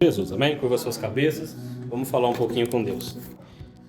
Jesus, amém? Curva suas cabeças, vamos falar um pouquinho com Deus.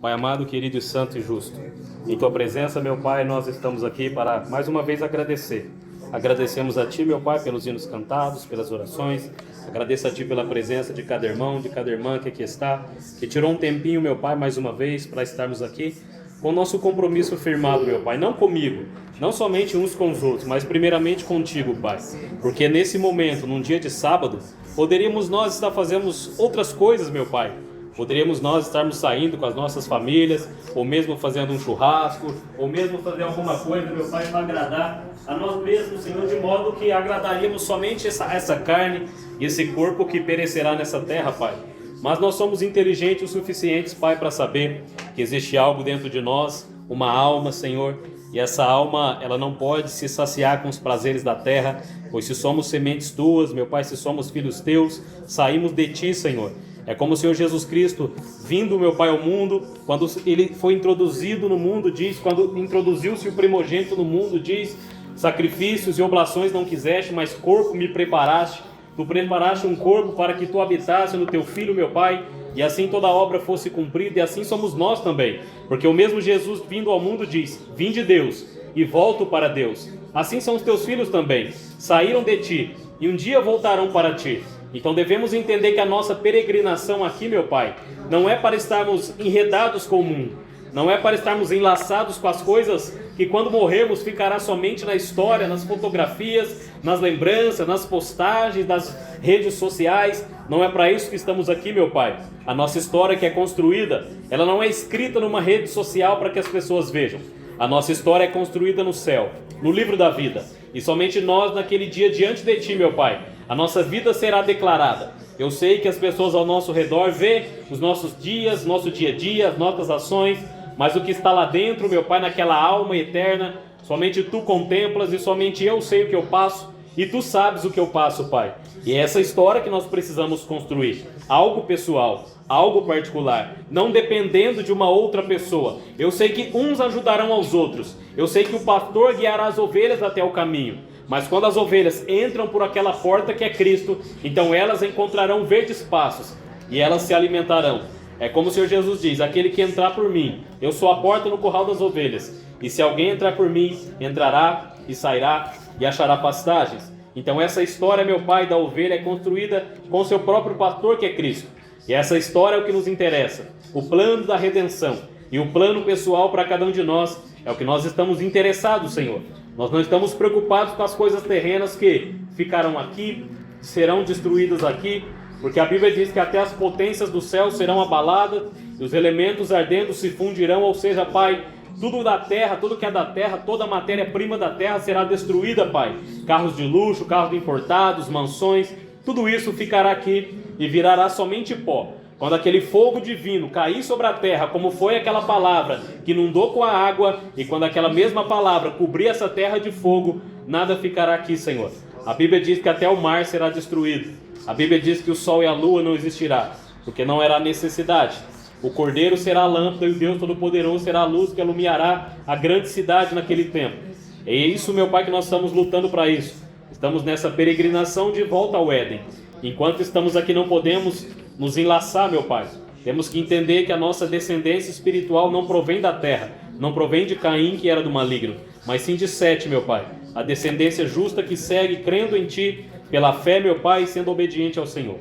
Pai amado, querido e santo e justo, em Tua presença, meu Pai, nós estamos aqui para mais uma vez agradecer. Agradecemos a Ti, meu Pai, pelos hinos cantados, pelas orações. Agradeço a Ti pela presença de cada irmão, de cada irmã que aqui está, que tirou um tempinho, meu Pai, mais uma vez, para estarmos aqui com o nosso compromisso firmado, meu Pai, não comigo, não somente uns com os outros, mas primeiramente contigo, Pai, porque nesse momento, num dia de sábado, poderíamos nós estar fazendo outras coisas, meu Pai. Poderíamos nós estarmos saindo com as nossas famílias, ou mesmo fazendo um churrasco, ou mesmo fazer alguma coisa, meu Pai, para agradar a nós mesmos, Senhor, de modo que agradaríamos somente essa carne e esse corpo que perecerá nessa terra, Pai. Mas nós somos inteligentes o suficientes, Pai, para saber que existe algo dentro de nós, uma alma, Senhor, e essa alma, ela não pode se saciar com os prazeres da terra, pois se somos sementes Tuas, meu Pai, se somos filhos Teus, saímos de Ti, Senhor. É como o Senhor Jesus Cristo, vindo, meu Pai, ao mundo, quando Ele foi introduzido no mundo, diz, quando introduziu-se o primogênito no mundo, diz, sacrifícios e oblações não quiseste, mas corpo me preparaste. Tu preparaste um corpo para que Tu habitasse no Teu Filho, meu Pai, e assim toda a obra fosse cumprida, e assim somos nós também. Porque o mesmo Jesus vindo ao mundo diz, vim de Deus e volto para Deus. Assim são os Teus filhos também, saíram de Ti e um dia voltarão para Ti. Então devemos entender que a nossa peregrinação aqui, meu Pai, não é para estarmos enredados com o mundo, não é para estarmos enlaçados com as coisas que quando morrermos ficará somente na história, nas fotografias, nas lembranças, nas postagens, nas redes sociais. Não é para isso que estamos aqui, meu Pai. A nossa história que é construída, ela não é escrita numa rede social para que as pessoas vejam. A nossa história é construída no céu, no livro da vida. E somente nós, naquele dia, diante de Ti, meu Pai, a nossa vida será declarada. Eu sei que as pessoas ao nosso redor vê os nossos dias, nosso dia a dia, as nossas ações, mas o que está lá dentro, meu Pai, naquela alma eterna, somente Tu contemplas e somente eu sei o que eu passo e Tu sabes o que eu passo, Pai. E é essa história que nós precisamos construir, algo pessoal, algo particular, não dependendo de uma outra pessoa. Eu sei que uns ajudarão aos outros, eu sei que o pastor guiará as ovelhas até o caminho, mas quando as ovelhas entram por aquela porta que é Cristo, então elas encontrarão verdes passos e elas se alimentarão. É como o Senhor Jesus diz, aquele que entrar por mim, eu sou a porta no curral das ovelhas, e se alguém entrar por mim, entrará e sairá e achará pastagens. Então essa história, meu Pai, da ovelha é construída com o seu próprio pastor que é Cristo. E essa história é o que nos interessa, o plano da redenção e o plano pessoal para cada um de nós é o que nós estamos interessados, Senhor. Nós não estamos preocupados com as coisas terrenas que ficarão aqui, serão destruídas aqui, porque a Bíblia diz que até as potências do céu serão abaladas e os elementos ardendo se fundirão, ou seja, Pai, tudo da terra, tudo que é da terra, toda a matéria-prima da terra será destruída, Pai. Carros de luxo, carros importados, mansões, tudo isso ficará aqui e virará somente pó. Quando aquele fogo divino cair sobre a terra, como foi aquela palavra que inundou com a água, e quando aquela mesma palavra cobrir essa terra de fogo, nada ficará aqui, Senhor. A Bíblia diz que até o mar será destruído. A Bíblia diz que o sol e a lua não existirá, porque não era necessidade. O Cordeiro será a lâmpada e o Deus Todo-Poderoso será a luz que iluminará a grande cidade naquele tempo. É isso, meu Pai, que nós estamos lutando para isso. Estamos nessa peregrinação de volta ao Éden. Enquanto estamos aqui não podemos nos enlaçar, meu Pai. Temos que entender que a nossa descendência espiritual não provém da terra, não provém de Caim, que era do maligno, mas sim de Sete, meu Pai. A descendência justa que segue crendo em Ti, pela fé, meu Pai, sendo obediente ao Senhor.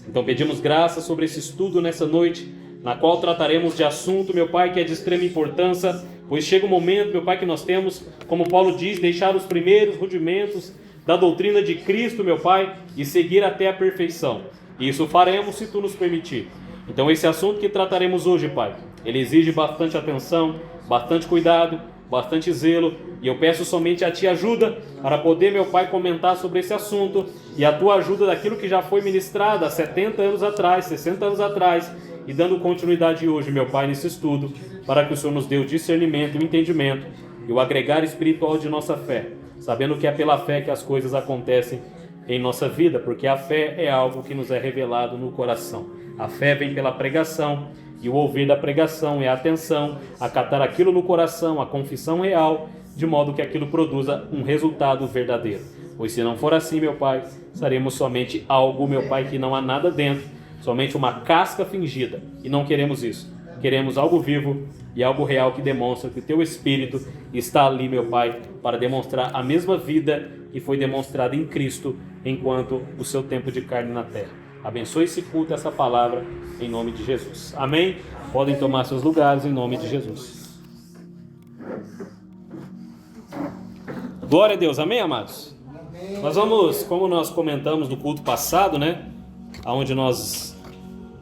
Então pedimos graça sobre esse estudo nessa noite, na qual trataremos de assunto, meu Pai, que é de extrema importância, pois chega o momento, meu Pai, que nós temos, como Paulo diz, deixar os primeiros rudimentos da doutrina de Cristo, meu Pai, e seguir até a perfeição. E isso faremos se Tu nos permitir. Então esse assunto que trataremos hoje, Pai, ele exige bastante atenção, bastante cuidado, bastante zelo, e eu peço somente a Ti ajuda para poder, meu Pai, comentar sobre esse assunto, e a Tua ajuda daquilo que já foi ministrado há 70 anos atrás, 60 anos atrás, e dando continuidade hoje, meu Pai, nesse estudo, para que o Senhor nos dê o discernimento, o entendimento e o agregar espiritual de nossa fé, sabendo que é pela fé que as coisas acontecem em nossa vida, porque a fé é algo que nos é revelado no coração. A fé vem pela pregação, e o ouvir da pregação é a atenção, acatar aquilo no coração, a confissão real, de modo que aquilo produza um resultado verdadeiro. Pois se não for assim, meu Pai, seremos somente algo, meu Pai, que não há nada dentro, somente uma casca fingida. E não queremos isso. Queremos algo vivo e algo real que demonstra que o teu Espírito está ali, meu Pai, para demonstrar a mesma vida que foi demonstrada em Cristo enquanto o seu tempo de carne na terra. Abençoe esse culto, essa palavra, em nome de Jesus. Amém? Podem tomar seus lugares em nome de Jesus. Glória a Deus. Amém, amados? Amém. Nós vamos, como nós comentamos no culto passado, né? Onde nós,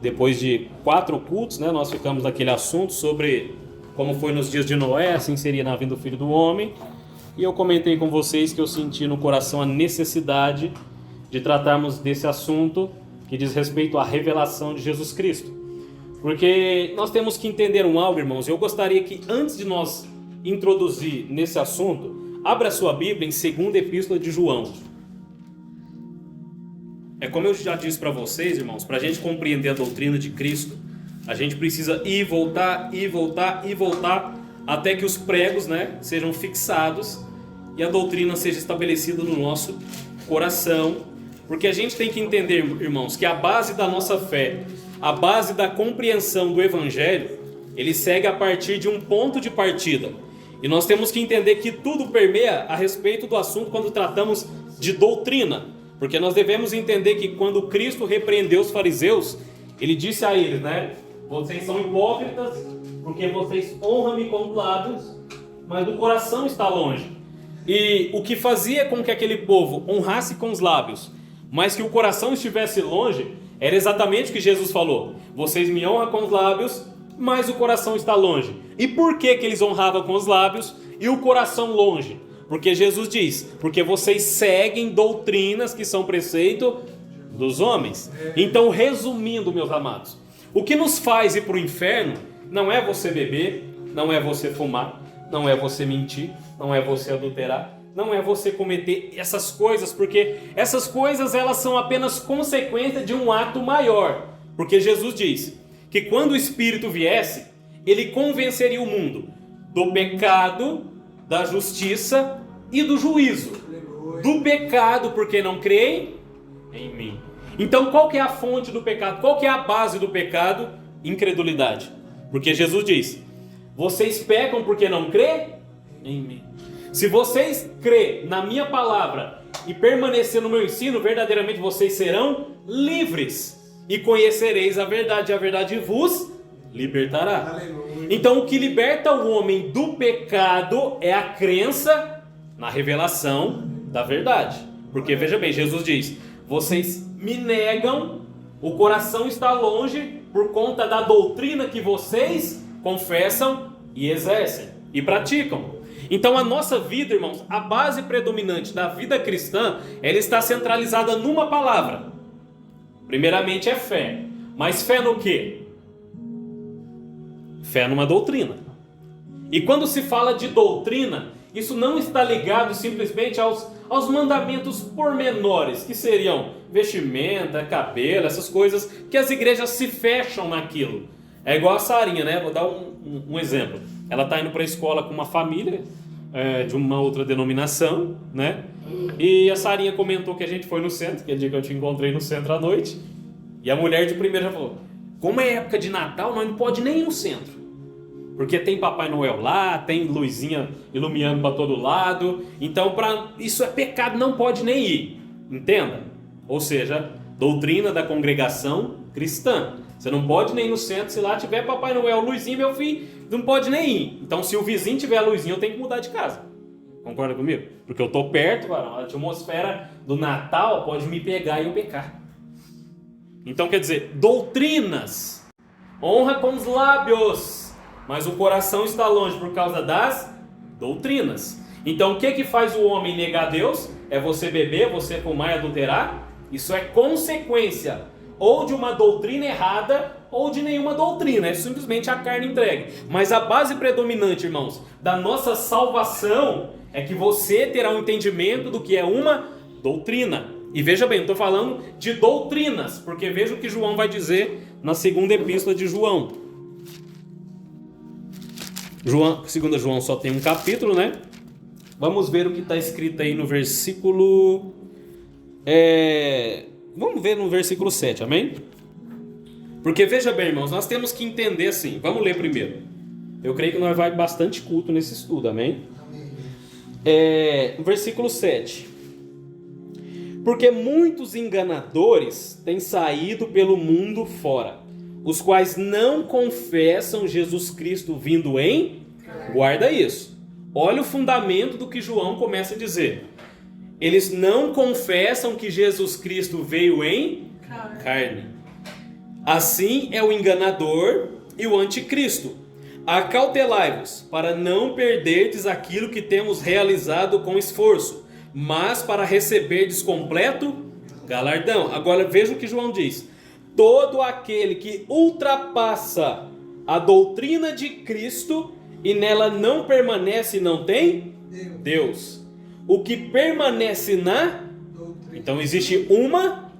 depois de 4 cultos, né? Nós ficamos naquele assunto sobre como foi nos dias de Noé, assim seria na vinda do Filho do Homem. E eu comentei com vocês que eu senti no coração a necessidade de tratarmos desse assunto que diz respeito à revelação de Jesus Cristo. Porque nós temos que entender algo, irmãos. Eu gostaria que, antes de nós introduzir nesse assunto, abra a sua Bíblia em 2ª Epístola de João. É como eu já disse para vocês, irmãos, para a gente compreender a doutrina de Cristo, a gente precisa ir, voltar, até que os pregos, né, sejam fixados e a doutrina seja estabelecida no nosso coração. Porque a gente tem que entender, irmãos, que a base da nossa fé, a base da compreensão do Evangelho, ele segue a partir de um ponto de partida. E nós temos que entender que tudo permeia a respeito do assunto quando tratamos de doutrina. Porque nós devemos entender que quando Cristo repreendeu os fariseus, ele disse a eles, né? Vocês são hipócritas porque vocês honram-me com os lábios, mas o coração está longe. E o que fazia com que aquele povo honrasse com os lábios, mas que o coração estivesse longe, era exatamente o que Jesus falou. Vocês me honram com os lábios, mas o coração está longe. E por que eles honravam com os lábios e o coração longe? Porque Jesus diz, porque vocês seguem doutrinas que são preceito dos homens. Então, resumindo, meus amados, o que nos faz ir para o inferno não é você beber, não é você fumar, não é você mentir, não é você adulterar, não é você cometer essas coisas, porque essas coisas elas são apenas consequência de um ato maior. Porque Jesus diz que quando o Espírito viesse, ele convenceria o mundo do pecado, da justiça e do juízo. Do pecado, porque não creem em mim. Então qual que é a fonte do pecado? Qual que é a base do pecado? Incredulidade. Porque Jesus diz, vocês pecam porque não creem em mim. Se vocês crêem na minha palavra e permanecer no meu ensino, verdadeiramente vocês serão livres e conhecereis a verdade vos libertará. Aleluia. Então o que liberta o homem do pecado é a crença na revelação da verdade. Porque veja bem, Jesus diz, vocês me negam, o coração está longe por conta da doutrina que vocês confessam e exercem e praticam. Então a nossa vida, irmãos, a base predominante da vida cristã, ela está centralizada numa palavra. Primeiramente é fé. Mas fé no quê? Fé numa doutrina. E quando se fala de doutrina, isso não está ligado simplesmente aos mandamentos pormenores, que seriam vestimenta, cabelo, essas coisas que as igrejas se fecham naquilo. É igual a Sarinha, né? Vou dar um exemplo. Ela está indo para a escola com uma família de uma outra denominação, né? E a Sarinha comentou que a gente foi no centro, aquele dia que eu te encontrei no centro à noite. E a mulher de primeira já falou, como é época de Natal, nós não pode nem ir no centro. Porque tem Papai Noel lá, tem luzinha iluminando para todo lado. Então, isso é pecado, não pode nem ir. Entenda? Ou seja, doutrina da congregação cristã. Você não pode nem ir no centro, se lá tiver Papai Noel, luzinha, meu filho, não pode nem ir. Então, se o vizinho tiver luzinha, eu tenho que mudar de casa. Concorda comigo? Porque eu estou perto, a atmosfera do Natal pode me pegar e eu pecar. Então, quer dizer, doutrinas, honra com os lábios, mas o coração está longe por causa das doutrinas. Então, o que faz o homem negar Deus? É você beber, você fumar e adulterar? Isso é consequência ou de uma doutrina errada ou de nenhuma doutrina, é simplesmente a carne entregue. Mas a base predominante, irmãos, da nossa salvação é que você terá um entendimento do que é uma doutrina. E veja bem, eu estou falando de doutrinas, porque veja o que João vai dizer na 2ª Epístola de João. 2 João só tem um capítulo, né? Vamos ver o que está escrito aí no versículo... Vamos ver no versículo 7, amém? Porque veja bem, irmãos, nós temos que entender assim. Vamos ler primeiro. Eu creio que nós vai bastante culto nesse estudo, amém? Versículo 7. Porque muitos enganadores têm saído pelo mundo fora, os quais não confessam Jesus Cristo vindo em... Guarda isso. Olha o fundamento do que João começa a dizer. Eles não confessam que Jesus Cristo veio em carne. Assim é o enganador e o anticristo. Acautelai-vos, para não perderdes aquilo que temos realizado com esforço, mas para receberdes completo galardão. Agora veja o que João diz. Todo aquele que ultrapassa a doutrina de Cristo e nela não permanece, não tem Deus. O que permanece na... Então existe uma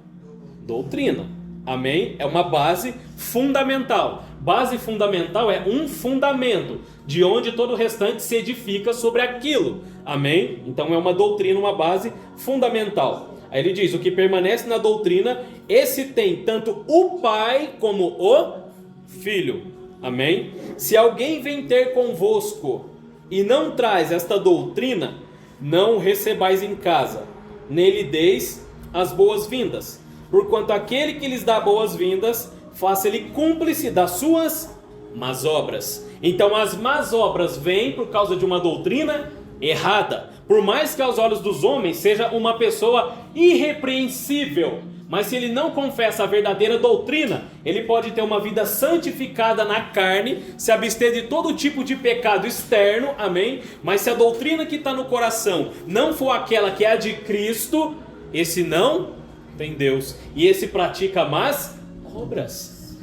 doutrina. Amém? É uma base fundamental. Base fundamental é um fundamento, de onde todo o restante se edifica sobre aquilo. Amém? Então é uma doutrina, uma base fundamental. Aí ele diz, o que permanece na doutrina, esse tem tanto o Pai como o Filho. Amém? Se alguém vem ter convosco e não traz esta doutrina, não o recebais em casa, nele deis as boas-vindas. Porquanto aquele que lhes dá boas-vindas, faça-lhe cúmplice das suas más obras. Então as más obras vêm por causa de uma doutrina errada. Por mais que aos olhos dos homens seja uma pessoa irrepreensível, mas se ele não confessa a verdadeira doutrina, ele pode ter uma vida santificada na carne, se abster de todo tipo de pecado externo, amém? Mas se a doutrina que está no coração não for aquela que é a de Cristo, esse não tem Deus, e esse pratica más obras.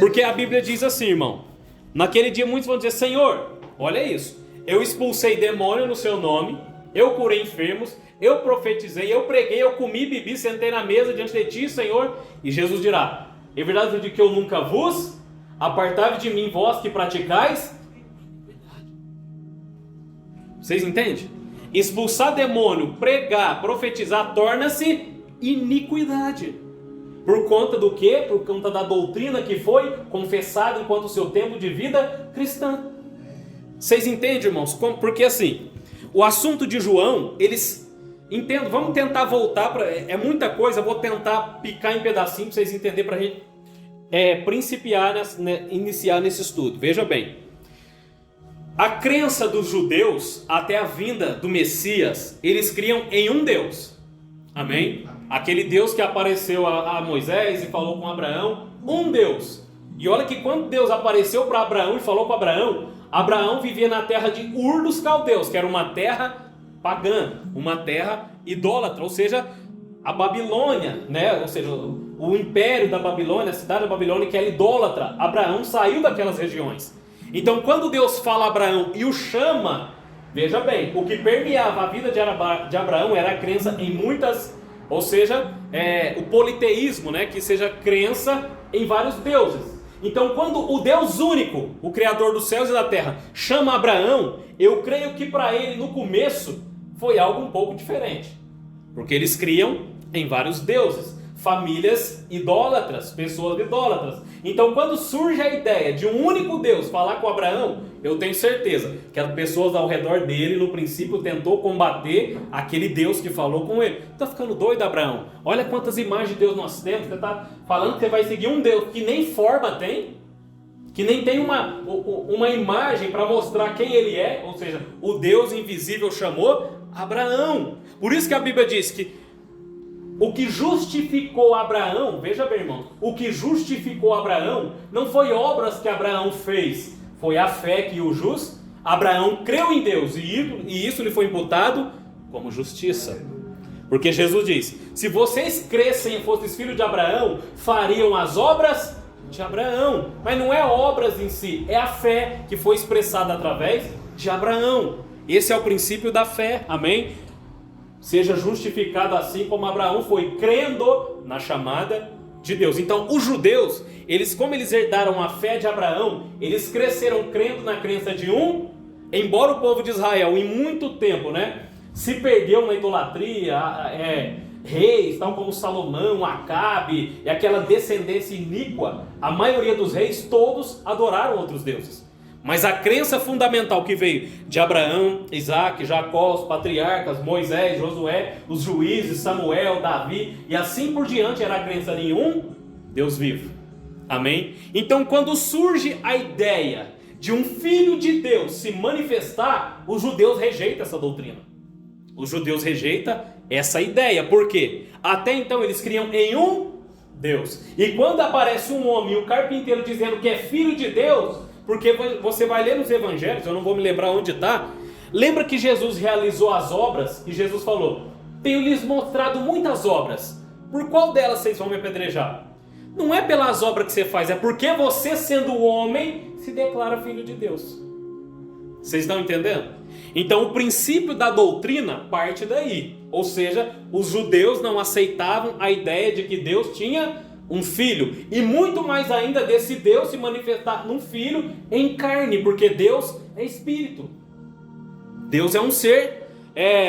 Porque a Bíblia diz assim, irmão, naquele dia muitos vão dizer, Senhor, olha isso, eu expulsei demônio no seu nome, eu curei enfermos, eu profetizei, eu preguei, eu comi, bebi, sentei na mesa diante de ti, Senhor. E Jesus dirá, é verdade de que eu nunca vos apartai de mim, vós que praticais. Vocês entendem? Expulsar demônio, pregar, profetizar, torna-se iniquidade. Por conta do quê? Por conta da doutrina que foi confessada enquanto o seu tempo de vida cristã. Vocês entendem, irmãos? Porque assim, o assunto de João, eles entendem, vamos tentar voltar para... É muita coisa, eu vou tentar picar em pedacinhos para vocês entenderem, para a gente iniciar nesse estudo. Veja bem, a crença dos judeus até a vinda do Messias, eles criam em um Deus. Amém? Aquele Deus que apareceu a Moisés e falou com Abraão, um Deus. E olha que quando Deus apareceu para Abraão e falou com Abraão, Abraão vivia na terra de Ur dos Caldeus, que era uma terra pagã, uma terra idólatra, ou seja, a Babilônia, né? Ou seja, o império da Babilônia, a cidade da Babilônia, que era idólatra. Abraão saiu daquelas regiões. Então quando Deus fala a Abraão e o chama, veja bem, o que permeava a vida de Abraão era a crença em muitas, ou seja, o politeísmo, né? Que seja crença em vários deuses. Então quando o Deus único, o Criador dos céus e da terra, chama Abraão, eu creio que para ele no começo foi algo um pouco diferente. Porque eles criam em vários deuses, famílias idólatras, pessoas idólatras. Então quando surge a ideia de um único Deus falar com Abraão, eu tenho certeza que as pessoas ao redor dele no princípio tentou combater aquele Deus que falou com ele. Tá ficando doido, Abraão? Olha quantas imagens de Deus nós temos. Você está falando que você vai seguir um Deus que nem forma tem, que nem tem uma imagem para mostrar quem ele é. Ou seja, o Deus invisível chamou Abraão. Por isso que a Bíblia diz que o que justificou Abraão, veja bem, irmão, o que justificou Abraão não foi obras que Abraão fez, foi a fé que o justo. Abraão creu em Deus e isso lhe foi imputado como justiça. Porque Jesus diz, se vocês crescem e fossem filhos de Abraão, fariam as obras de Abraão. Mas não é obras em si, é a fé que foi expressada através de Abraão. Esse é o princípio da fé, amém? Seja justificado assim como Abraão foi, crendo na chamada de Deus. Então os judeus, como eles herdaram a fé de Abraão, eles cresceram crendo na crença de um, embora o povo de Israel em muito tempo, né, se perdeu na idolatria, reis, tal como Salomão, Acabe e aquela descendência iníqua, a maioria dos reis, todos adoraram outros deuses. Mas a crença fundamental que veio de Abraão, Isaac, Jacó, os patriarcas, Moisés, Josué, os juízes, Samuel, Davi e assim por diante, era a crença em um Deus vivo. Amém? Então, quando surge a ideia de um filho de Deus se manifestar, os judeus rejeitam essa doutrina. Os judeus rejeitam essa ideia. Por quê? Até então eles criam em um Deus. E quando aparece um homem, o carpinteiro, dizendo que é filho de Deus, porque você vai ler nos evangelhos, eu não vou me lembrar onde está, lembra que Jesus realizou as obras e Jesus falou: tenho lhes mostrado muitas obras, por qual delas vocês vão me apedrejar? Não é pelas obras que você faz, é porque você, sendo homem, se declara filho de Deus. Vocês estão entendendo? Então o princípio da doutrina parte daí. Ou seja, os judeus não aceitavam a ideia de que Deus tinha um filho. E muito mais ainda desse Deus se manifestar num filho em carne. Porque Deus é espírito. Deus é um ser,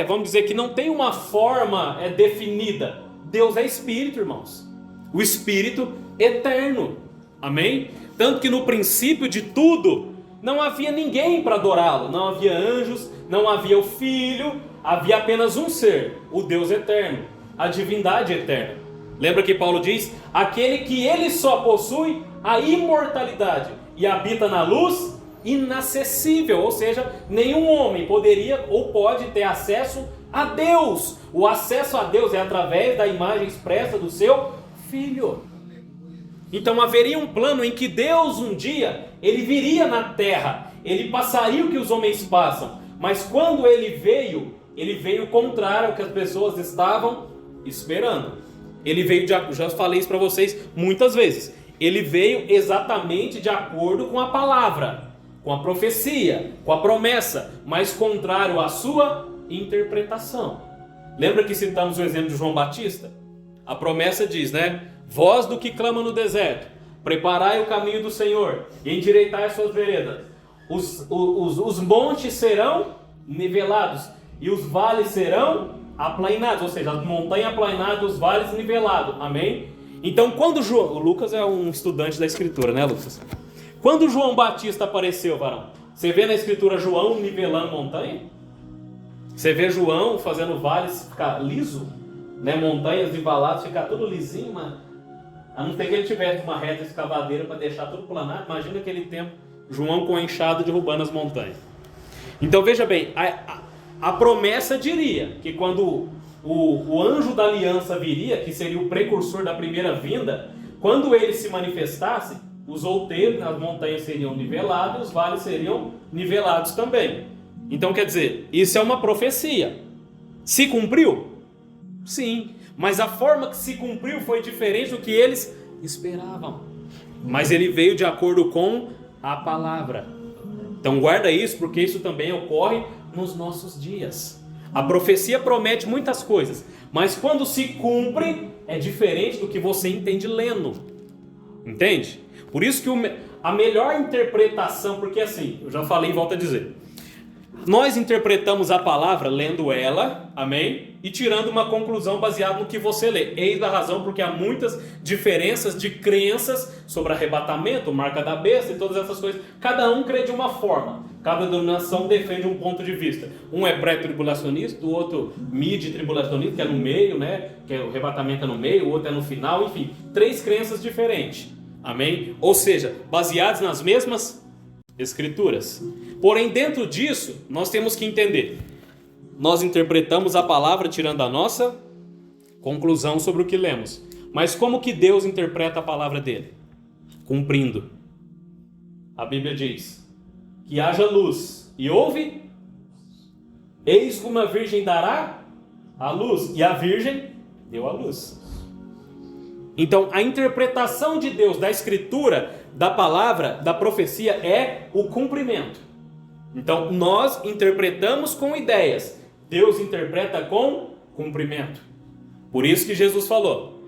vamos dizer que não tem uma forma definida. Deus é espírito, irmãos. O espírito eterno. Amém? Tanto que no princípio de tudo, não havia ninguém para adorá-lo. Não havia anjos, não havia o Filho, havia apenas um ser, o Deus eterno, a divindade eterna. Lembra que Paulo diz: aquele que ele só possui a imortalidade e habita na luz inacessível. Ou seja, nenhum homem poderia ou pode ter acesso a Deus. O acesso a Deus é através da imagem expressa do seu Filho. Então haveria um plano em que Deus um dia, ele viria na terra, ele passaria o que os homens passam, mas quando ele veio contrário ao que as pessoas estavam esperando. Ele veio, já falei isso para vocês muitas vezes, ele veio exatamente de acordo com a palavra, com a profecia, com a promessa, mas contrário à sua interpretação. Lembra que citamos o exemplo de João Batista? A promessa diz, né? Voz do que clama no deserto, preparai o caminho do Senhor e endireitai as suas veredas. Os montes serão nivelados e os vales serão aplainados, ou seja, as montanhas aplainadas, os vales nivelados. Amém? Então, quando o Lucas é um estudante da Escritura, né, Lucas? Quando João Batista apareceu, varão, você vê na Escritura João nivelando montanha? Você vê João fazendo vales ficar liso, né? Montanhas niveladas ficar tudo lisinho, mas a não ser que ele tivesse uma reta escavadeira para deixar tudo planado. Imagina aquele tempo, João com a enxada derrubando as montanhas. Então veja bem, a promessa diria que quando o anjo da aliança viria, que seria o precursor da primeira vinda, quando ele se manifestasse, os outeiros nas montanhas seriam nivelados e os vales seriam nivelados também. Então quer dizer, isso é uma profecia. Se cumpriu? Sim, mas a forma que se cumpriu foi diferente do que eles esperavam. Mas ele veio de acordo com a palavra. Então guarda isso, porque isso também ocorre nos nossos dias. A profecia promete muitas coisas, mas quando se cumpre, é diferente do que você entende lendo. Entende? Por isso que a melhor interpretação, porque assim, eu já falei e volto a dizer, nós interpretamos a palavra lendo ela, amém? E tirando uma conclusão baseada no que você lê. Eis a razão porque há muitas diferenças de crenças sobre arrebatamento, marca da besta e todas essas coisas. Cada um crê de uma forma. Cada denominação defende um ponto de vista. Um é pré-tribulacionista, o outro mid-tribulacionista, que é no meio, né? Que é o arrebatamento é no meio, o outro é no final, enfim. 3 crenças diferentes, amém? Ou seja, baseadas nas mesmas Escrituras. Porém, dentro disso, nós temos que entender. Nós interpretamos a palavra tirando a nossa conclusão sobre o que lemos. Mas como que Deus interpreta a palavra dele? Cumprindo. A Bíblia diz que haja luz e houve. Eis que uma virgem dará a luz. E a virgem deu a luz. Então, a interpretação de Deus da Escritura, da palavra, da profecia é o cumprimento. Então, nós interpretamos com ideias. Deus interpreta com cumprimento. Por isso que Jesus falou.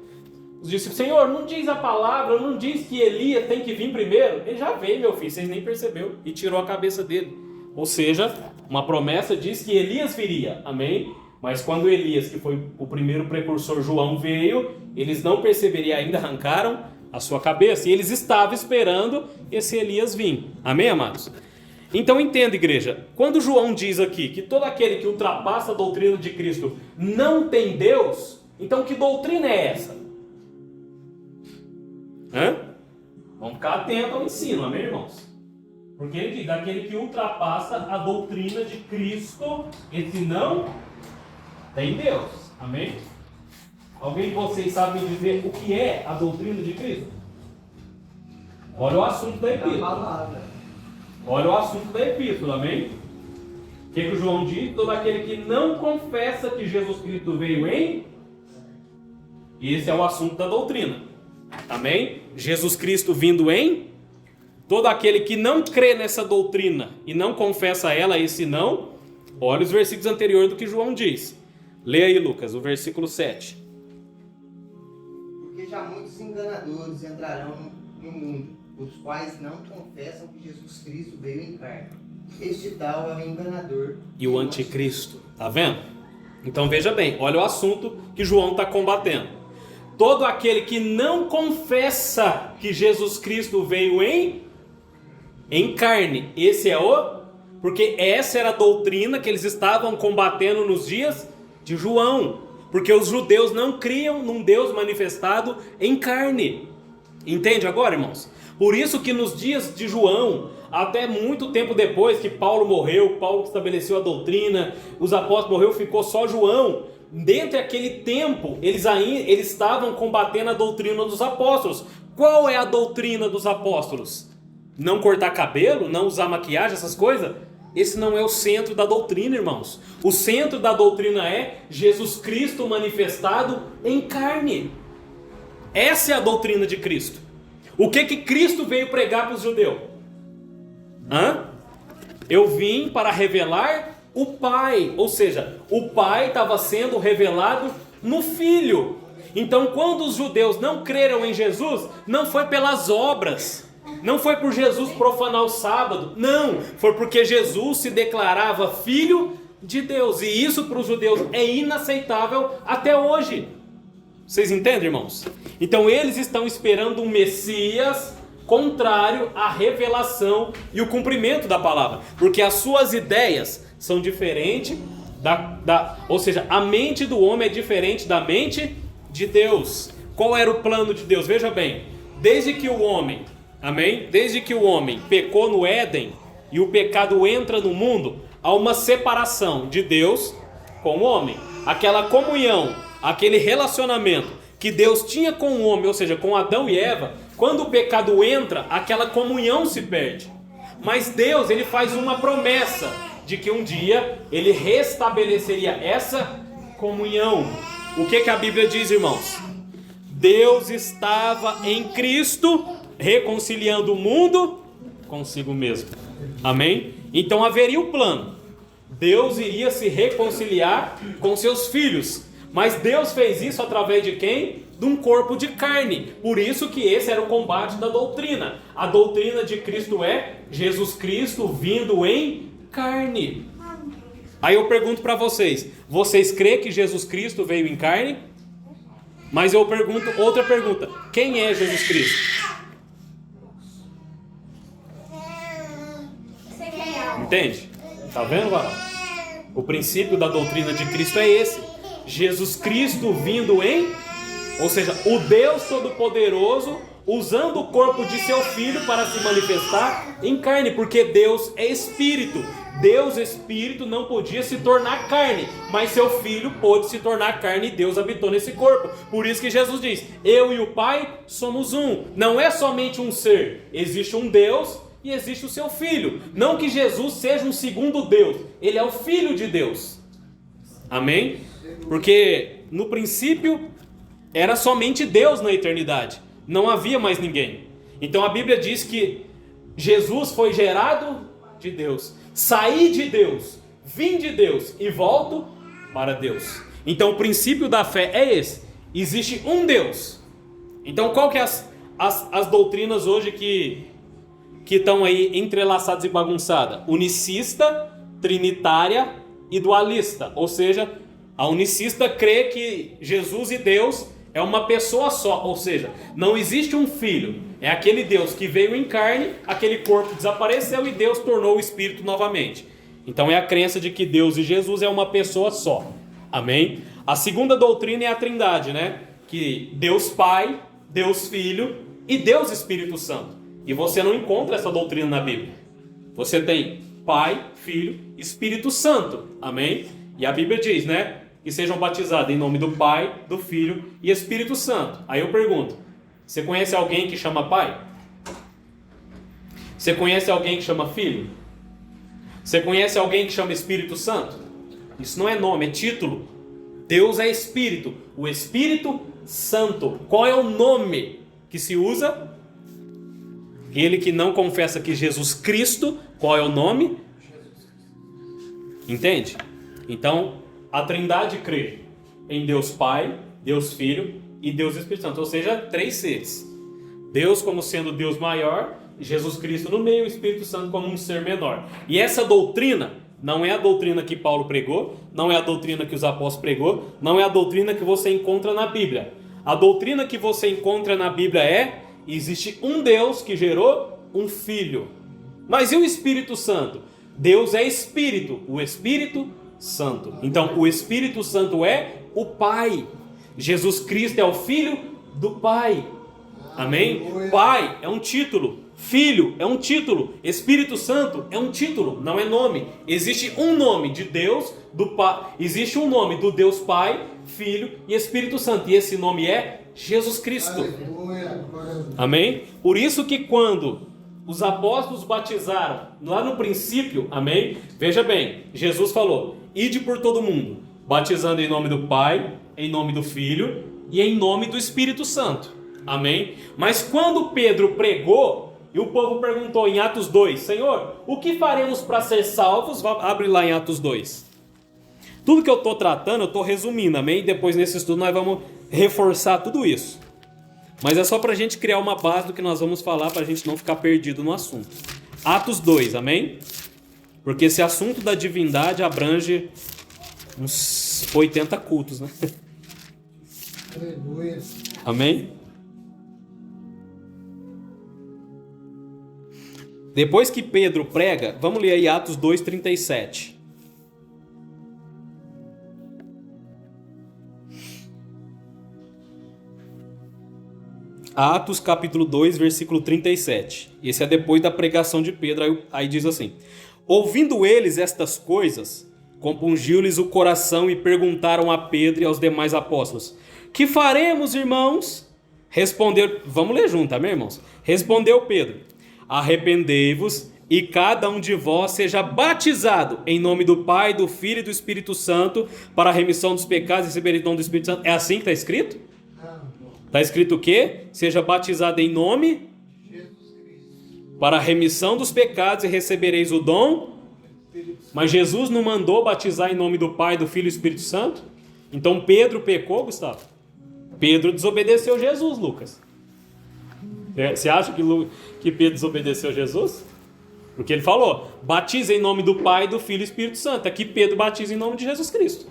Os discípulos, Senhor, não diz a palavra, não diz que Elias tem que vir primeiro. Ele já veio, meu filho, vocês nem perceberam. E tirou a cabeça dele. Ou seja, uma promessa diz que Elias viria. Amém? Mas quando Elias, que foi o primeiro precursor, João, veio, eles não perceberiam ainda, arrancaram a sua cabeça. E eles estavam esperando esse Elias vir. Amém, amados? Então entenda, igreja, quando João diz aqui que todo aquele que ultrapassa a doutrina de Cristo não tem Deus, então que doutrina é essa? Vamos ficar atentos ao ensino, amém, irmãos? Porque ele diz, daquele que ultrapassa a doutrina de Cristo, esse não tem Deus, amém? Alguém de vocês sabe me dizer o que é a doutrina de Cristo? Olha o assunto da epístola. Olha o assunto da epístola, amém? O que o João diz? Todo aquele que não confessa que Jesus Cristo veio em... Esse é o assunto da doutrina, amém? Jesus Cristo vindo em... Todo aquele que não crê nessa doutrina e não confessa ela, esse não... Olha os versículos anteriores do que João diz. Leia aí, Lucas, o versículo 7. Porque já muitos enganadores entrarão no mundo, os quais não confessam que Jesus Cristo veio em carne. Este tal é o enganador E o anticristo. Tá vendo? Então veja bem, olha o assunto que João está combatendo. Todo aquele que não confessa que Jesus Cristo veio em carne. Esse é o... Porque essa era a doutrina que eles estavam combatendo nos dias de João. Porque os judeus não criam num Deus manifestado em carne. Entende agora, irmãos? Por isso que nos dias de João, até muito tempo depois que Paulo morreu, Paulo estabeleceu a doutrina, os apóstolos morreram, ficou só João. Dentro daquele tempo, eles estavam combatendo a doutrina dos apóstolos. Qual é a doutrina dos apóstolos? Não cortar cabelo, não usar maquiagem, essas coisas? Esse não é o centro da doutrina, irmãos. O centro da doutrina é Jesus Cristo manifestado em carne. Essa é a doutrina de Cristo. O que Cristo veio pregar para os judeus? Eu vim para revelar o Pai. Ou seja, o Pai estava sendo revelado no Filho. Então, quando os judeus não creram em Jesus, não foi pelas obras. Não foi por Jesus profanar o sábado. Não, foi porque Jesus se declarava Filho de Deus. E isso para os judeus é inaceitável até hoje. Vocês entendem, irmãos? Então eles estão esperando um Messias contrário à revelação e o cumprimento da palavra. Porque as suas ideias são diferentes ou seja, a mente do homem é diferente da mente de Deus. Qual era o plano de Deus? Veja bem, desde que o homem pecou no Éden e o pecado entra no mundo, há uma separação de Deus com o homem. Aquela comunhão, aquele relacionamento que Deus tinha com o homem, ou seja, com Adão e Eva, quando o pecado entra, aquela comunhão se perde. Mas Deus, ele faz uma promessa de que um dia ele restabeleceria essa comunhão. O que a Bíblia diz, irmãos? Deus estava em Cristo reconciliando o mundo consigo mesmo. Amém? Então haveria o plano. Deus iria se reconciliar com seus filhos. Mas Deus fez isso através de quem? De um corpo de carne. Por isso que esse era o combate da doutrina. A doutrina de Cristo é Jesus Cristo vindo em carne. Aí eu pergunto para vocês: vocês creem que Jesus Cristo veio em carne? Mas eu pergunto outra pergunta: quem é Jesus Cristo? Entende? Tá vendo, varão? O princípio da doutrina de Cristo é esse. Jesus Cristo vindo em... Ou seja, o Deus Todo-Poderoso usando o corpo de seu Filho para se manifestar em carne. Porque Deus é Espírito. Deus Espírito não podia se tornar carne, mas seu Filho pôde se tornar carne e Deus habitou nesse corpo. Por isso que Jesus diz: eu e o Pai somos um. Não é somente um ser. Existe um Deus e existe o seu Filho. Não que Jesus seja um segundo Deus. Ele é o Filho de Deus. Amém? Porque no princípio era somente Deus na eternidade. Não havia mais ninguém. Então a Bíblia diz que Jesus foi gerado de Deus. Saí de Deus, vim de Deus e volto para Deus. Então o princípio da fé é esse. Existe um Deus. Então qual que é as doutrinas hoje que estão aí entrelaçadas e bagunçadas? Unicista, trinitária e dualista. Ou seja, A unicista crê que Jesus e Deus é uma pessoa só, ou seja, não existe um filho. É aquele Deus que veio em carne, aquele corpo desapareceu e Deus tornou o Espírito novamente. Então é a crença de que Deus e Jesus é uma pessoa só. Amém? A segunda doutrina é a Trindade, né? Que Deus Pai, Deus Filho e Deus Espírito Santo. E você não encontra essa doutrina na Bíblia. Você tem Pai, Filho, Espírito Santo. Amém? E a Bíblia diz, né? Que sejam batizados em nome do Pai, do Filho e Espírito Santo. Aí eu pergunto, você conhece alguém que chama Pai? Você conhece alguém que chama Filho? Você conhece alguém que chama Espírito Santo? Isso não é nome, é título. Deus é Espírito, o Espírito Santo. Qual é o nome que se usa? Ele que não confessa que Jesus Cristo, qual é o nome? Entende? Então, a Trindade crê em Deus Pai, Deus Filho e Deus Espírito Santo, ou seja, 3 seres. Deus como sendo Deus maior, Jesus Cristo no meio, o Espírito Santo como um ser menor. E essa doutrina não é a doutrina que Paulo pregou, não é a doutrina que os apóstolos pregou, não é a doutrina que você encontra na Bíblia. A doutrina que você encontra na Bíblia é: existe um Deus que gerou um Filho. Mas e o Espírito Santo? Deus é Espírito, o Espírito Santo. Então, o Espírito Santo é o Pai. Jesus Cristo é o Filho do Pai. Amém? Pai é um título, Filho é um título, Espírito Santo é um título, não é nome. Existe um nome de Deus, do Pai. Existe um nome do Deus Pai, Filho e Espírito Santo. E esse nome é Jesus Cristo. Amém? Por isso que quando os apóstolos batizaram lá no princípio, amém? Veja bem, Jesus falou: ide por todo mundo, batizando em nome do Pai, em nome do Filho e em nome do Espírito Santo. Amém? Mas quando Pedro pregou e o povo perguntou em Atos 2, Senhor, o que faremos para ser salvos? Abre lá em Atos 2. Tudo que eu estou tratando, eu estou resumindo, amém? Depois nesse estudo nós vamos reforçar tudo isso. Mas é só para a gente criar uma base do que nós vamos falar, para a gente não ficar perdido no assunto. Atos 2, amém? Porque esse assunto da divindade abrange uns 80 cultos, né? Amém? Depois que Pedro prega, vamos ler aí Atos 2:37. Atos capítulo 2, versículo 37. Esse é depois da pregação de Pedro. Aí diz assim: ouvindo eles estas coisas, compungiu-lhes o coração e perguntaram a Pedro e aos demais apóstolos: que faremos, irmãos? Respondeu, vamos ler junto, amém, irmãos? Respondeu Pedro: arrependei-vos e cada um de vós seja batizado em nome do Pai, do Filho e do Espírito Santo para a remissão dos pecados e receber o dom do Espírito Santo. É assim que está escrito? Está escrito o quê? Seja batizado em nome para a remissão dos pecados e recebereis o dom. Mas Jesus não mandou batizar em nome do Pai, do Filho e do Espírito Santo? Então Pedro pecou, Gustavo? Pedro desobedeceu Jesus, Lucas. Você acha que Pedro desobedeceu Jesus? Porque ele falou: batiza em nome do Pai, do Filho e do Espírito Santo. Aqui Pedro batiza em nome de Jesus Cristo.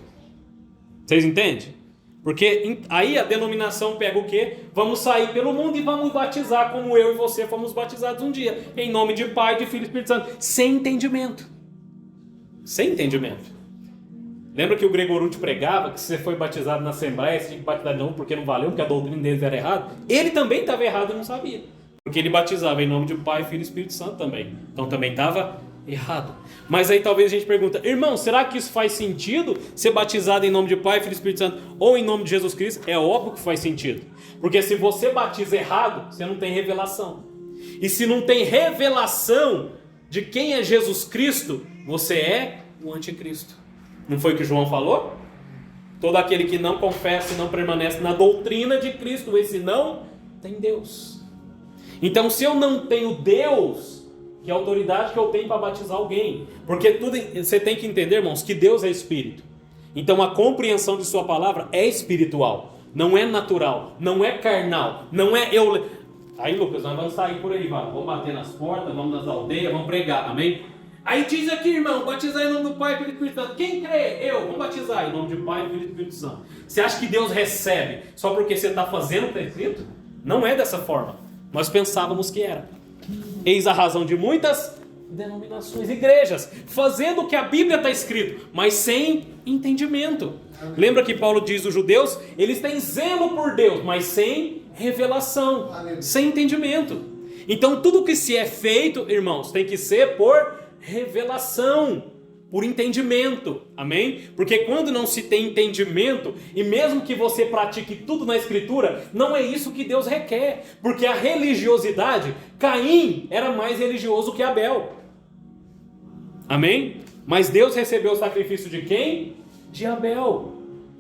Vocês entendem? Porque aí a denominação pega o quê? Vamos sair pelo mundo e vamos batizar como eu e você fomos batizados um dia. Em nome de Pai, de Filho e Espírito Santo. Sem entendimento. Sem entendimento. Lembra que o Gregorute pregava que se você foi batizado na Assembleia, você tinha que batizar de novo porque não valeu, porque a doutrina deles era errada? Ele também estava errado e não sabia. Porque ele batizava em nome de Pai, Filho e Espírito Santo também. Então também estava errado. Mas aí talvez a gente pergunta: irmão, será que isso faz sentido? Ser batizado em nome de Pai, Filho e Espírito Santo ou em nome de Jesus Cristo? É óbvio que faz sentido. Porque se você batiza errado, você não tem revelação. E se não tem revelação de quem é Jesus Cristo, você é o anticristo. Não foi o que João falou? Todo aquele que não confessa e não permanece na doutrina de Cristo, esse não tem Deus. Então, se eu não tenho Deus, que autoridade que eu tenho para batizar alguém? Porque tudo, você tem que entender, irmãos, que Deus é Espírito. Então, a compreensão de sua palavra é espiritual, não é natural, não é carnal, não é eu... Aí, Lucas, nós vamos sair por aí, vamos bater nas portas, vamos nas aldeias, vamos pregar, amém? Aí diz aqui, irmão, batizar em nome do Pai, Filho e Espírito Santo. Quem crê? Eu. Vamos batizar em nome do Pai, Filho e Espírito Santo. Você acha que Deus recebe só porque você está fazendo o que está escrito? Não é dessa forma. Nós pensávamos que era. Eis a razão de muitas denominações, igrejas, fazendo o que a Bíblia está escrito, mas sem entendimento. Lembra que Paulo diz dos judeus? Eles têm zelo por Deus, mas sem revelação, sem entendimento. Então tudo que se é feito, irmãos, tem que ser por revelação, por entendimento, amém? Porque quando não se tem entendimento, e mesmo que você pratique tudo na Escritura, não é isso que Deus requer, porque a religiosidade, Caim era mais religioso que Abel, amém? Mas Deus recebeu o sacrifício de quem? De Abel,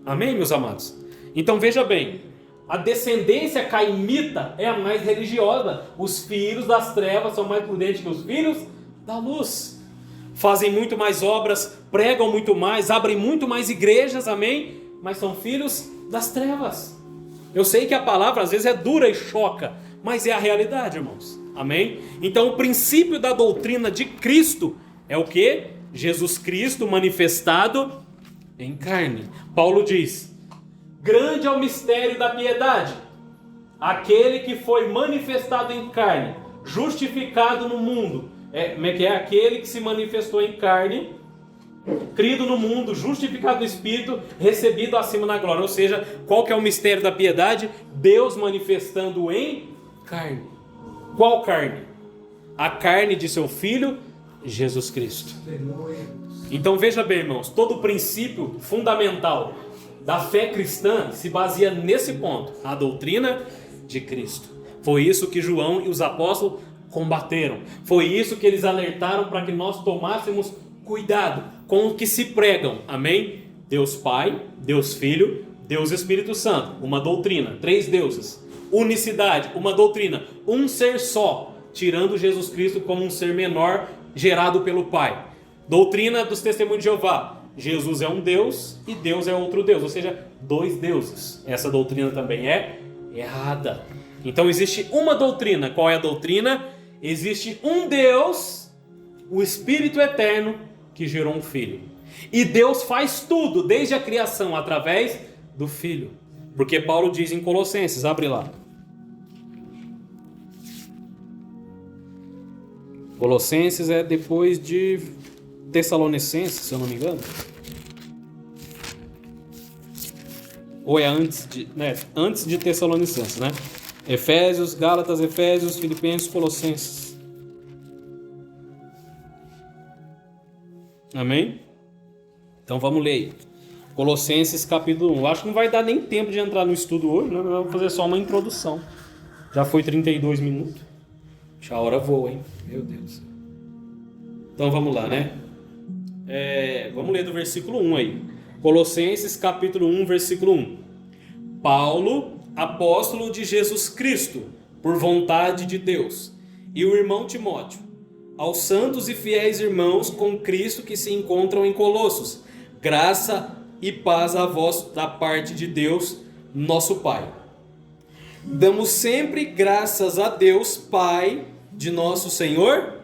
amém, meus amados? Então veja bem, a descendência caimita é a mais religiosa. Os filhos das trevas são mais prudentes que os filhos da luz. Fazem muito mais obras, pregam muito mais, abrem muito mais igrejas, amém? Mas são filhos das trevas. Eu sei que a palavra às vezes é dura e choca, mas é a realidade, irmãos. Amém? Então o princípio da doutrina de Cristo é o que? Jesus Cristo manifestado em carne. Paulo diz: grande é o mistério da piedade. Aquele que foi manifestado em carne, justificado no mundo. É aquele que se manifestou em carne, crido no mundo, justificado no Espírito, recebido acima na glória. Ou seja, qual que é o mistério da piedade? Deus manifestando em carne. Qual carne? A carne de seu Filho, Jesus Cristo. Então veja bem, irmãos, todo o princípio fundamental da fé cristã se baseia nesse ponto, a doutrina de Cristo. Foi isso que João e os apóstolos combateram. Foi isso que eles alertaram para que nós tomássemos cuidado com o que se pregam. Amém? Deus Pai, Deus Filho, Deus Espírito Santo. Uma doutrina, 3 deuses. Unicidade, uma doutrina, um ser só, tirando Jesus Cristo como um ser menor gerado pelo Pai. Doutrina dos testemunhos de Jeová. Jesus é um Deus e Deus é outro Deus, ou seja, 2 deuses. Essa doutrina também é errada. Então existe uma doutrina. Qual é a doutrina? Existe um Deus, o Espírito Eterno, que gerou um Filho. E Deus faz tudo, desde a criação, através do Filho. Porque Paulo diz em Colossenses, abre lá. Colossenses é depois de Tessalonicenses, se eu não me engano. Ou é antes de Tessalonicenses, né? Efésios, Gálatas, Efésios, Filipenses, Colossenses. Amém? Então vamos ler aí. Colossenses capítulo 1. Acho que não vai dar nem tempo de entrar no estudo hoje, né? Eu vou fazer só uma introdução. Já foi 32 minutos. Já a hora voa, hein? Meu Deus. Então vamos lá, né? Vamos ler do versículo 1 aí. Colossenses capítulo 1, versículo 1. Paulo, apóstolo de Jesus Cristo, por vontade de Deus, e o irmão Timóteo, aos santos e fiéis irmãos com Cristo que se encontram em Colossos, graça e paz a vós da parte de Deus, nosso Pai. Damos sempre graças a Deus, Pai de nosso Senhor.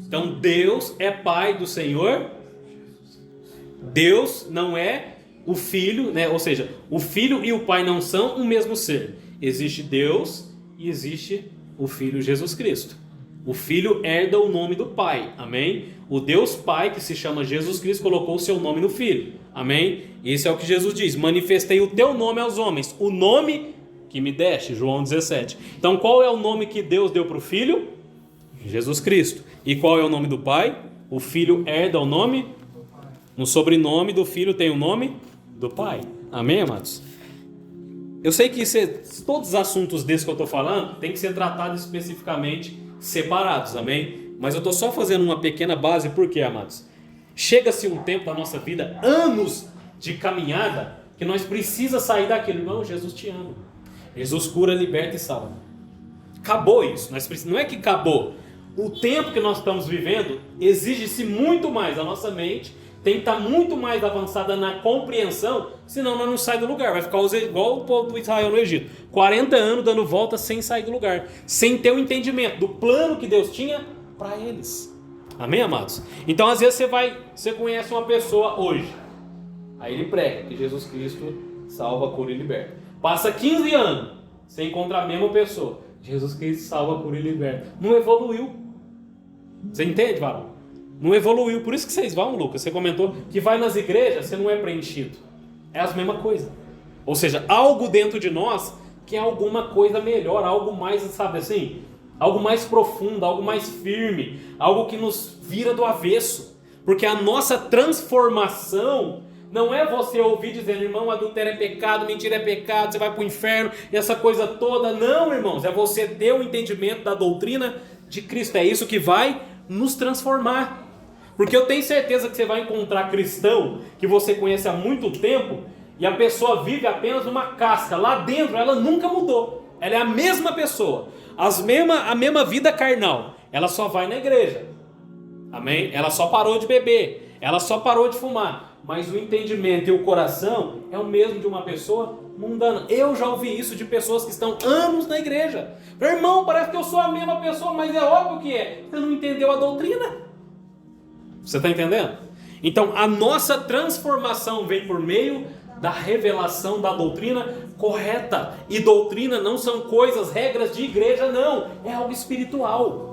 Então Deus é Pai do Senhor. Deus não é o Filho, né? Ou seja, o Filho e o Pai não são o mesmo ser. Existe Deus e existe o Filho Jesus Cristo. O Filho herda o nome do Pai, amém? O Deus Pai, que se chama Jesus Cristo, colocou o seu nome no Filho, amém? Isso é o que Jesus diz: manifestei o teu nome aos homens, o nome que me deste, João 17. Então qual é o nome que Deus deu para o Filho? Jesus Cristo. E qual é o nome do Pai? O Filho herda o nome. No sobrenome do Filho tem o nome do Pai. Amém, amados? Eu sei que todos os assuntos desses que eu estou falando tem que ser tratados especificamente separados, amém? Mas eu estou só fazendo uma pequena base, por quê, amados? Chega-se um tempo da nossa vida, anos de caminhada, que nós precisamos sair daquilo. Irmão, Jesus te ama. Jesus cura, liberta e salva. Acabou isso. Não é que acabou. O tempo que nós estamos vivendo exige-se muito mais. A nossa mente tem que estar muito mais avançada na compreensão, senão nós não saímos do lugar. Vai ficar igual o povo do Israel no Egito. 40 anos dando volta sem sair do lugar. Sem ter o entendimento do plano que Deus tinha para eles. Amém, amados? Então, às vezes você conhece uma pessoa hoje, aí ele prega que Jesus Cristo salva, cura e liberta. Passa 15 anos, você encontra a mesma pessoa. Jesus Cristo salva, cura e liberta. Não evoluiu. Você entende, varão? Não evoluiu. Por isso que vocês vão, Lucas, você comentou que vai nas igrejas, você não é preenchido. É a mesma coisa. Ou seja, algo dentro de nós que é alguma coisa melhor, algo mais, sabe assim, algo mais profundo, algo mais firme, algo que nos vira do avesso. Porque a nossa transformação não é você ouvir dizendo, irmão, adultério é pecado, mentira é pecado, você vai para o inferno, e essa coisa toda. Não, irmãos, é você ter o entendimento da doutrina de Cristo. É isso que vai nos transformar. Porque eu tenho certeza que você vai encontrar cristão que você conhece há muito tempo e a pessoa vive apenas numa casca. Lá dentro ela nunca mudou. Ela é a mesma pessoa. A mesma vida carnal. Ela só vai na igreja. Amém? Ela só parou de beber. Ela só parou de fumar. Mas o entendimento e o coração é o mesmo de uma pessoa mundana. Eu já ouvi isso de pessoas que estão anos na igreja. Irmão, parece que eu sou a mesma pessoa, mas é óbvio que é. Você não entendeu a doutrina. Você está entendendo? Então, a nossa transformação vem por meio da revelação da doutrina correta. E doutrina não são coisas, regras de igreja, não. É algo espiritual.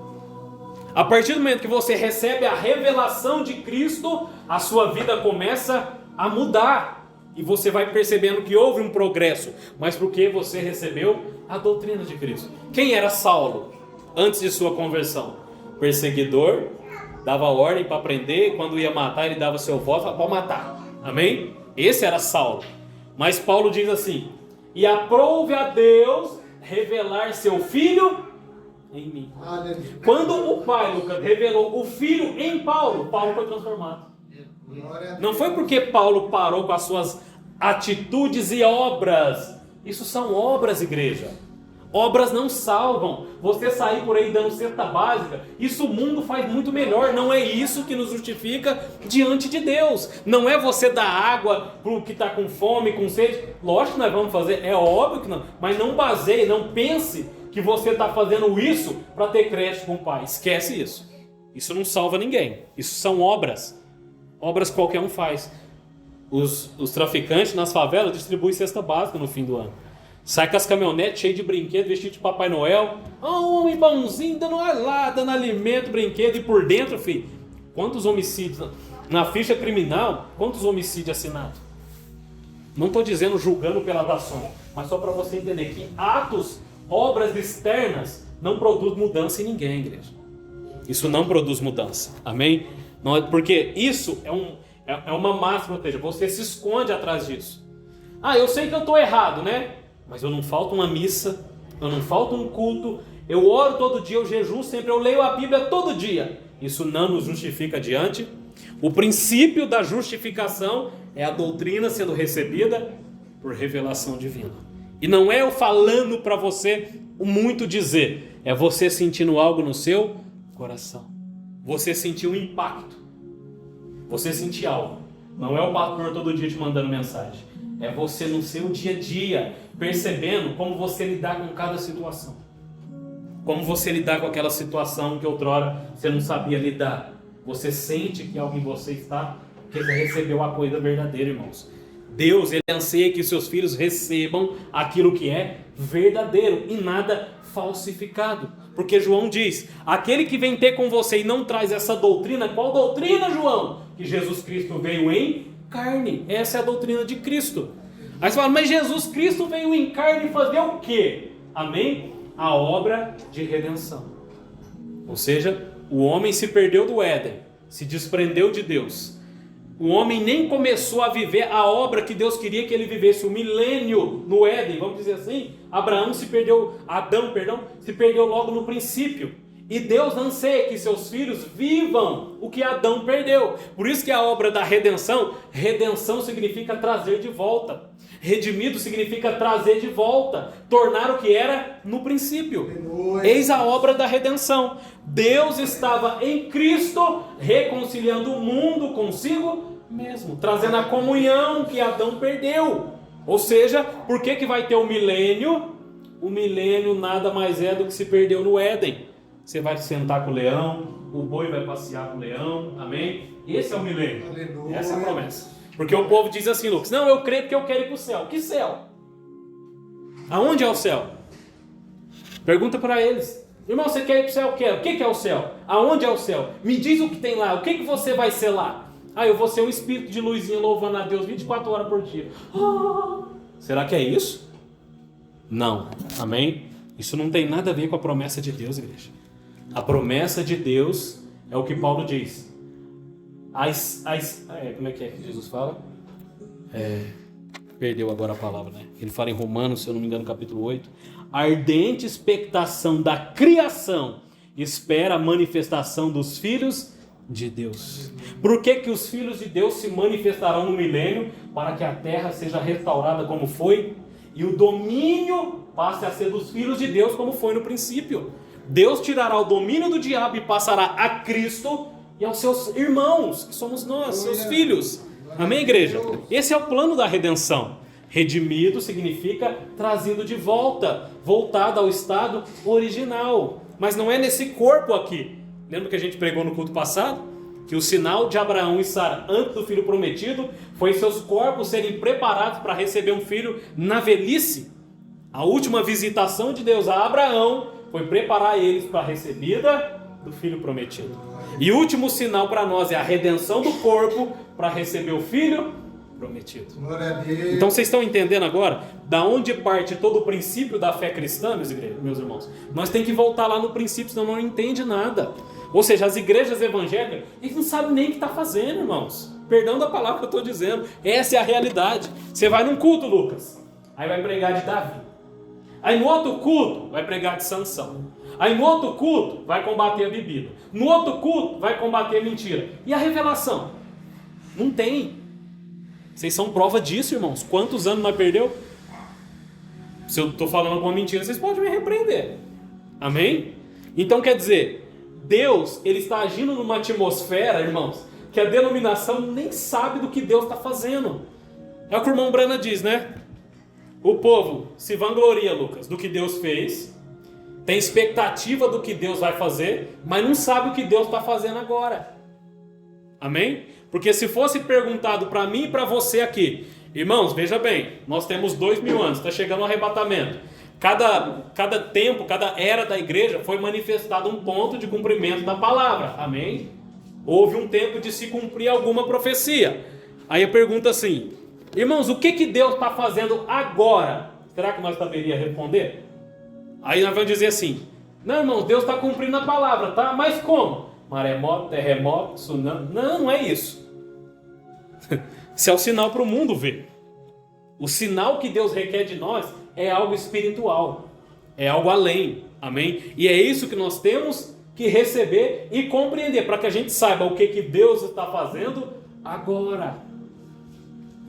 A partir do momento que você recebe a revelação de Cristo, a sua vida começa a mudar. E você vai percebendo que houve um progresso. Mas porque você recebeu a doutrina de Cristo. Quem era Saulo antes de sua conversão? Perseguidor, dava ordem para prender, quando ia matar ele dava seu voto para matar. Amém? Esse era Saulo. Mas Paulo diz assim: e aprove a Deus revelar seu filho em mim. Quando o Pai, Lucas, revelou o filho em Paulo, Paulo foi transformado. Não foi porque Paulo parou com as suas atitudes e obras. Isso são obras, igreja. Obras não salvam. Você sair por aí dando cesta básica, isso o mundo faz muito melhor. Não é isso que nos justifica diante de Deus. Não é você dar água para o que está com fome, com sede. Lógico que nós vamos fazer, é óbvio que não. Mas não baseie, não pense que você está fazendo isso para ter crédito com o Pai. Esquece isso. Isso não salva ninguém. Isso são obras. Obras qualquer um faz. Os traficantes nas favelas distribuem cesta básica no fim do ano. Sai com as caminhonetes cheias de brinquedo, vestido de Papai Noel. Um homem bonzinho, dando lá, dando alimento, brinquedo. E por dentro, filho, quantos homicídios? Na ficha criminal, quantos homicídios assinados? Não estou dizendo julgando pelas ações, mas só para você entender que atos, obras externas, não produz mudança em ninguém, igreja. Isso não produz mudança. Amém? Não é, porque isso é uma máxima, ou seja, você se esconde atrás disso. Eu sei que eu estou errado, né? Mas eu não falto uma missa, eu não falto um culto, eu oro todo dia, eu jejuo sempre, eu leio a Bíblia todo dia. Isso não nos justifica diante. O princípio da justificação é a doutrina sendo recebida por revelação divina. E não é eu falando para você o muito dizer, é você sentindo algo no seu coração. Você sentir um impacto. Você sentir algo. Não é o pastor todo dia te mandando mensagem. É você no seu dia a dia, percebendo como você lidar com cada situação. Como você lidar com aquela situação que outrora você não sabia lidar. Você sente que algo em você está, porque você recebeu a coisa verdadeira, irmãos. Deus, Ele anseia que seus filhos recebam aquilo que é verdadeiro e nada falsificado. Porque João diz, aquele que vem ter com você e não traz essa doutrina, qual doutrina, João? Que Jesus Cristo veio em carne. Essa é a doutrina de Cristo. Aí você fala, mas Jesus Cristo veio em carne fazer o quê? Amém? A obra de redenção. Ou seja, o homem se perdeu do Éden, se desprendeu de Deus. O homem nem começou a viver a obra que Deus queria que ele vivesse, o milênio no Éden, vamos dizer assim. Adão se perdeu logo no princípio. E Deus anseia que seus filhos vivam o que Adão perdeu. Por isso que a obra da redenção significa trazer de volta. Redimido significa trazer de volta, tornar o que era no princípio. Eis a obra da redenção. Deus estava em Cristo reconciliando o mundo consigo mesmo, trazendo a comunhão que Adão perdeu. Ou seja, por que vai ter o milênio? O milênio nada mais é do que se perdeu no Éden. Você vai sentar com o leão, o boi vai passear com o leão, amém? Esse é o milênio, Aleluia. essa é a promessa. Porque o povo diz assim, Lucas, não, eu creio porque eu quero ir para o céu. Que céu? Aonde é o céu? Pergunta para eles. Irmão, você quer ir para o céu? Quero. O que é o céu? Aonde é o céu? Me diz o que tem lá. O que você vai ser lá? Ah, eu vou ser um espírito de luzinha louvando a Deus 24 horas por dia. Será que é isso? Não. Amém? Isso não tem nada a ver com a promessa de Deus, igreja. A promessa de Deus é o que Paulo diz. Como é que Jesus fala? Perdeu agora a palavra, né? Ele fala em Romanos, se eu não me engano, capítulo 8. A ardente expectação da criação espera a manifestação dos filhos de Deus. Por que os filhos de Deus se manifestarão no milênio? Para que a terra seja restaurada como foi e o domínio passe a ser dos filhos de Deus como foi no princípio. Deus tirará o domínio do diabo e passará a Cristo e aos seus irmãos, que somos nós, seus filhos. Amém, igreja? Esse é o plano da redenção. Redimido significa trazido de volta, voltado ao estado original. Mas não é nesse corpo aqui. Lembra que a gente pregou no culto passado? Que o sinal de Abraão e Sara antes do filho prometido foi seus corpos serem preparados para receber um filho na velhice. A última visitação de Deus a Abraão foi preparar eles para a recebida do filho prometido. E o último sinal para nós é a redenção do corpo para receber o filho prometido. Então vocês estão entendendo agora da onde parte todo o princípio da fé cristã, meus irmãos? Nós temos que voltar lá no princípio, senão não entende nada. Ou seja, as igrejas evangélicas, eles não sabem nem o que está fazendo, irmãos. Perdão da palavra que eu estou dizendo. Essa é a realidade. Você vai num culto, Lucas, aí vai pregar de Davi. Aí no outro culto vai pregar de Sansão. Aí no outro culto vai combater a bebida. No outro culto vai combater a mentira. E a revelação? Não tem. Vocês são prova disso, irmãos. Quantos anos nós perdeu? Se eu estou falando alguma mentira, vocês podem me repreender. Amém? Então quer dizer, Deus, ele está agindo numa atmosfera, irmãos, que a denominação nem sabe do que Deus está fazendo. É o que o irmão Brana diz, né? O povo se vangloria, Lucas, do que Deus fez, tem expectativa do que Deus vai fazer, mas não sabe o que Deus está fazendo agora. Amém? Porque se fosse perguntado para mim e para você aqui, irmãos, veja bem, nós temos 2000 anos, está chegando o arrebatamento. Cada tempo, cada era da igreja foi manifestado um ponto de cumprimento da palavra. Amém? Houve um tempo de se cumprir alguma profecia. Aí eu pergunto assim, irmãos, o que Deus está fazendo agora? Será que nós saberíamos responder? Aí nós vamos dizer assim, não, irmãos, Deus está cumprindo a palavra, tá? Mas como? Maremoto, terremoto, tsunami. Não é isso. Isso é o sinal para o mundo ver. O sinal que Deus requer de nós é algo espiritual. É algo além. Amém? E é isso que nós temos que receber e compreender, para que a gente saiba o que Deus está fazendo agora.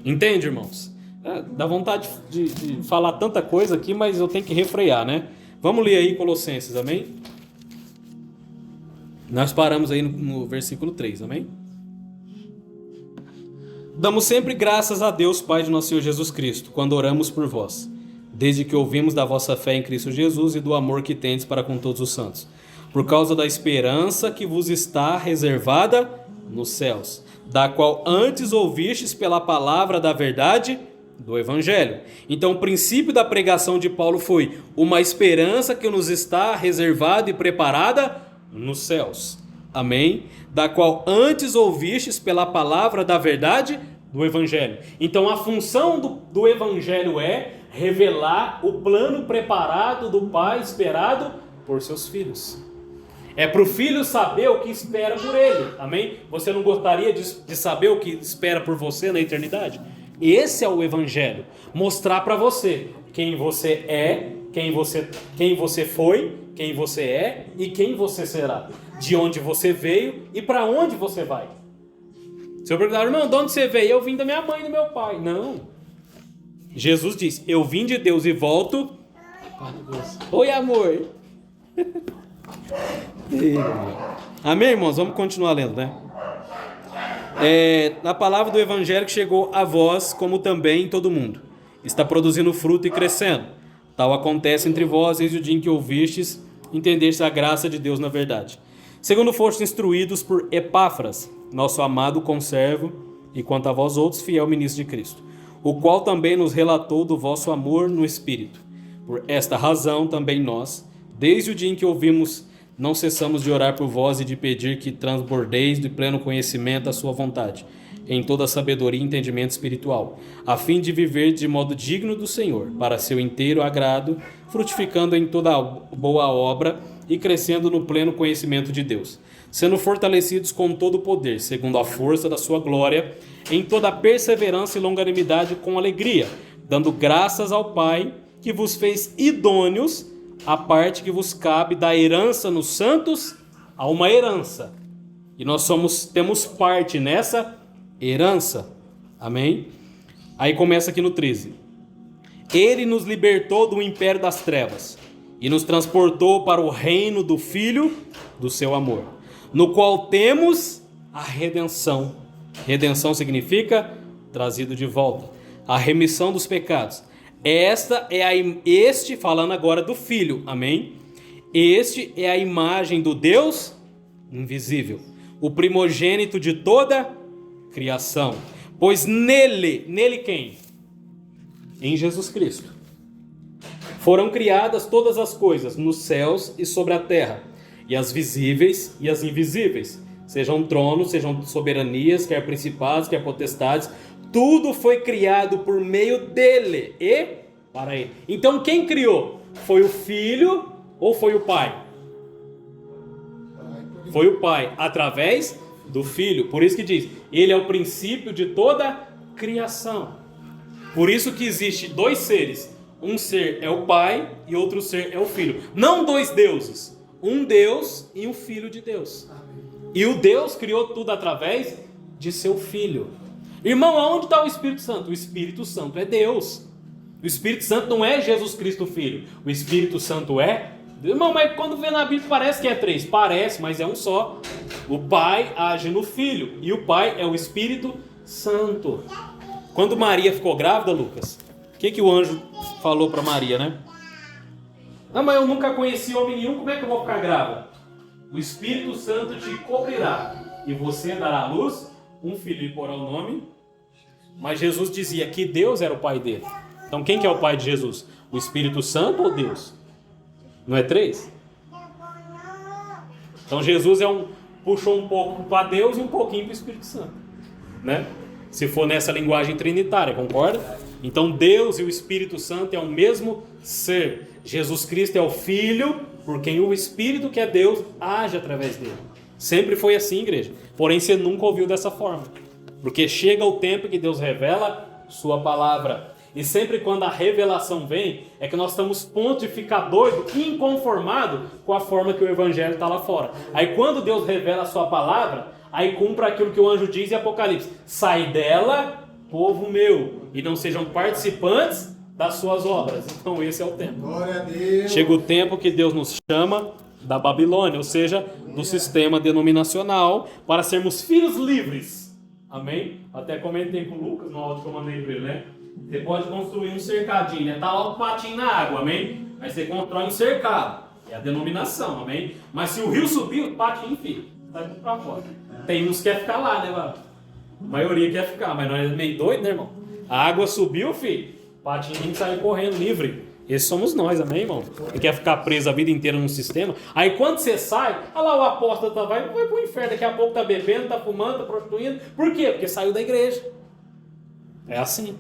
Entende, irmãos? Dá vontade de falar tanta coisa aqui, mas eu tenho que refrear, né? Vamos ler aí Colossenses, amém? Nós paramos aí no versículo 3, amém? Damos sempre graças a Deus, Pai de nosso Senhor Jesus Cristo, quando oramos por vós, desde que ouvimos da vossa fé em Cristo Jesus e do amor que tendes para com todos os santos, por causa da esperança que vos está reservada nos céus, da qual antes ouvistes pela palavra da verdade do Evangelho. Então o princípio da pregação de Paulo foi uma esperança que nos está reservada e preparada nos céus. Amém? Da qual antes ouvistes pela palavra da verdade do Evangelho. Então a função do Evangelho é revelar o plano preparado do Pai esperado por seus filhos. É para o filho saber o que espera por ele. Amém? Você não gostaria de saber o que espera por você na eternidade? Esse é o Evangelho. Mostrar para você quem você é, quem você foi, quem você é e quem você será. De onde você veio e para onde você vai. Se eu perguntar, irmão, de onde você veio? Eu vim da minha mãe e do meu pai. Não. Jesus disse, eu vim de Deus e volto. Oi, amor. Amém, irmãos? Vamos continuar lendo, né? A palavra do Evangelho que chegou a vós, como também em todo mundo. Está produzindo fruto e crescendo. Tal acontece entre vós desde o dia em que ouvistes, entendeste a graça de Deus na verdade. segundo fostes instruídos por Epáfras, nosso amado conservo, e quanto a vós outros, fiel ministro de Cristo, o qual também nos relatou do vosso amor no Espírito. Por esta razão também nós, desde o dia em que ouvimos, não cessamos de orar por vós e de pedir que transbordeis de pleno conhecimento a sua vontade, em toda sabedoria e entendimento espiritual, a fim de viver de modo digno do Senhor, para seu inteiro agrado, frutificando em toda boa obra e crescendo no pleno conhecimento de Deus, sendo fortalecidos com todo o poder, segundo a força da sua glória, em toda perseverança e longanimidade com alegria, dando graças ao Pai, que vos fez idôneos a parte que vos cabe da herança nos santos, a uma herança. E nós temos parte nessa herança. Amém? Aí começa aqui no 13. Ele nos libertou do império das trevas e nos transportou para o reino do Filho do seu amor, no qual temos a redenção. Redenção significa trazido de volta, a remissão dos pecados. Falando agora do Filho, amém? Este é a imagem do Deus invisível, o primogênito de toda criação. Pois nele quem? Em Jesus Cristo. Foram criadas todas as coisas, nos céus e sobre a terra, e as visíveis e as invisíveis, sejam tronos, sejam soberanias, quer principados, quer potestades, tudo foi criado por meio dele e para ele. Então quem criou? Foi o Filho ou foi o Pai? Foi o Pai, através do Filho. Por isso que diz, ele é o princípio de toda criação. Por isso que existe dois seres. Um ser é o Pai e outro ser é o Filho. Não dois deuses. Um Deus e um Filho de Deus. E o Deus criou tudo através de seu Filho. Irmão, aonde está o Espírito Santo? O Espírito Santo é Deus. O Espírito Santo não é Jesus Cristo Filho. O Espírito Santo é Deus. Irmão, mas quando vê na Bíblia parece que é três. Parece, mas é um só. O Pai age no Filho. E o Pai é o Espírito Santo. Quando Maria ficou grávida, Lucas, o que o anjo falou para Maria, né? Não, mas eu nunca conheci homem nenhum, como é que eu vou ficar grávida? O Espírito Santo te cobrirá e você dará à luz um filho e porá o nome. Mas Jesus dizia que Deus era o pai dele. Então quem que é o pai de Jesus? O Espírito Santo ou Deus? Não é três? Então Jesus puxou um pouco para Deus e um pouquinho para o Espírito Santo, né? Se for nessa linguagem trinitária, concorda? Então Deus e o Espírito Santo é o mesmo ser. Jesus Cristo é o Filho, por quem o Espírito, que é Deus, age através dele. Sempre foi assim, igreja. Porém, você nunca ouviu dessa forma. Porque chega o tempo que Deus revela sua palavra. E sempre quando a revelação vem, é que nós estamos a ponto de ficar doido, inconformado com a forma que o Evangelho está lá fora. Aí quando Deus revela a sua palavra, aí cumpre aquilo que o anjo diz em Apocalipse. Sai dela, povo meu, e não sejam participantes das suas obras. Então esse é o tempo. Glória a Deus. Chega o tempo que Deus nos chama da Babilônia, ou seja, do sistema denominacional, para sermos filhos livres. Amém? Até comentei com o Lucas no áudio que eu mandei para ele, né? Você pode construir um cercadinho, né? Tá lá o patinho na água, amém? Aí você constrói um cercado, é a denominação, amém? Mas se o rio subir, o patinho fica, sai tudo para fora. Tem uns que quer ficar lá, né, mano? A maioria quer ficar, mas nós é meio doido, né, irmão? A água subiu, filho, o patinho tem que sair correndo livre. Esses somos nós, amém, irmão? Que quer ficar preso a vida inteira num sistema. Aí quando você sai, olha lá o apóstolo vai pro inferno, daqui a pouco tá bebendo, tá fumando, tá prostituindo. Por quê? Porque saiu da igreja. É assim.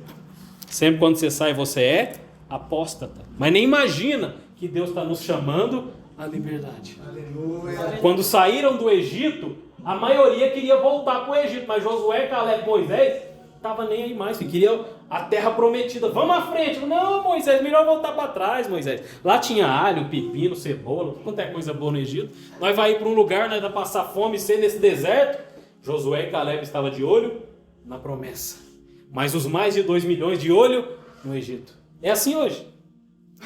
Sempre quando você sai, você é apóstata. Mas nem imagina que Deus está nos chamando à liberdade. Aleluia. Quando saíram do Egito, a maioria queria voltar para o Egito. Mas Josué, Caleb, Moisés, estava nem aí mais. Queria a terra prometida. Vamos à frente. Não, Moisés, melhor voltar para trás, Moisés. Lá tinha alho, pepino, cebola, quanta coisa boa no Egito. Nós vamos ir para um lugar, nós vamos passar fome e sede nesse deserto. Josué e Caleb estavam de olho na promessa. Mas os mais de 2 milhões de olho no Egito. É assim hoje.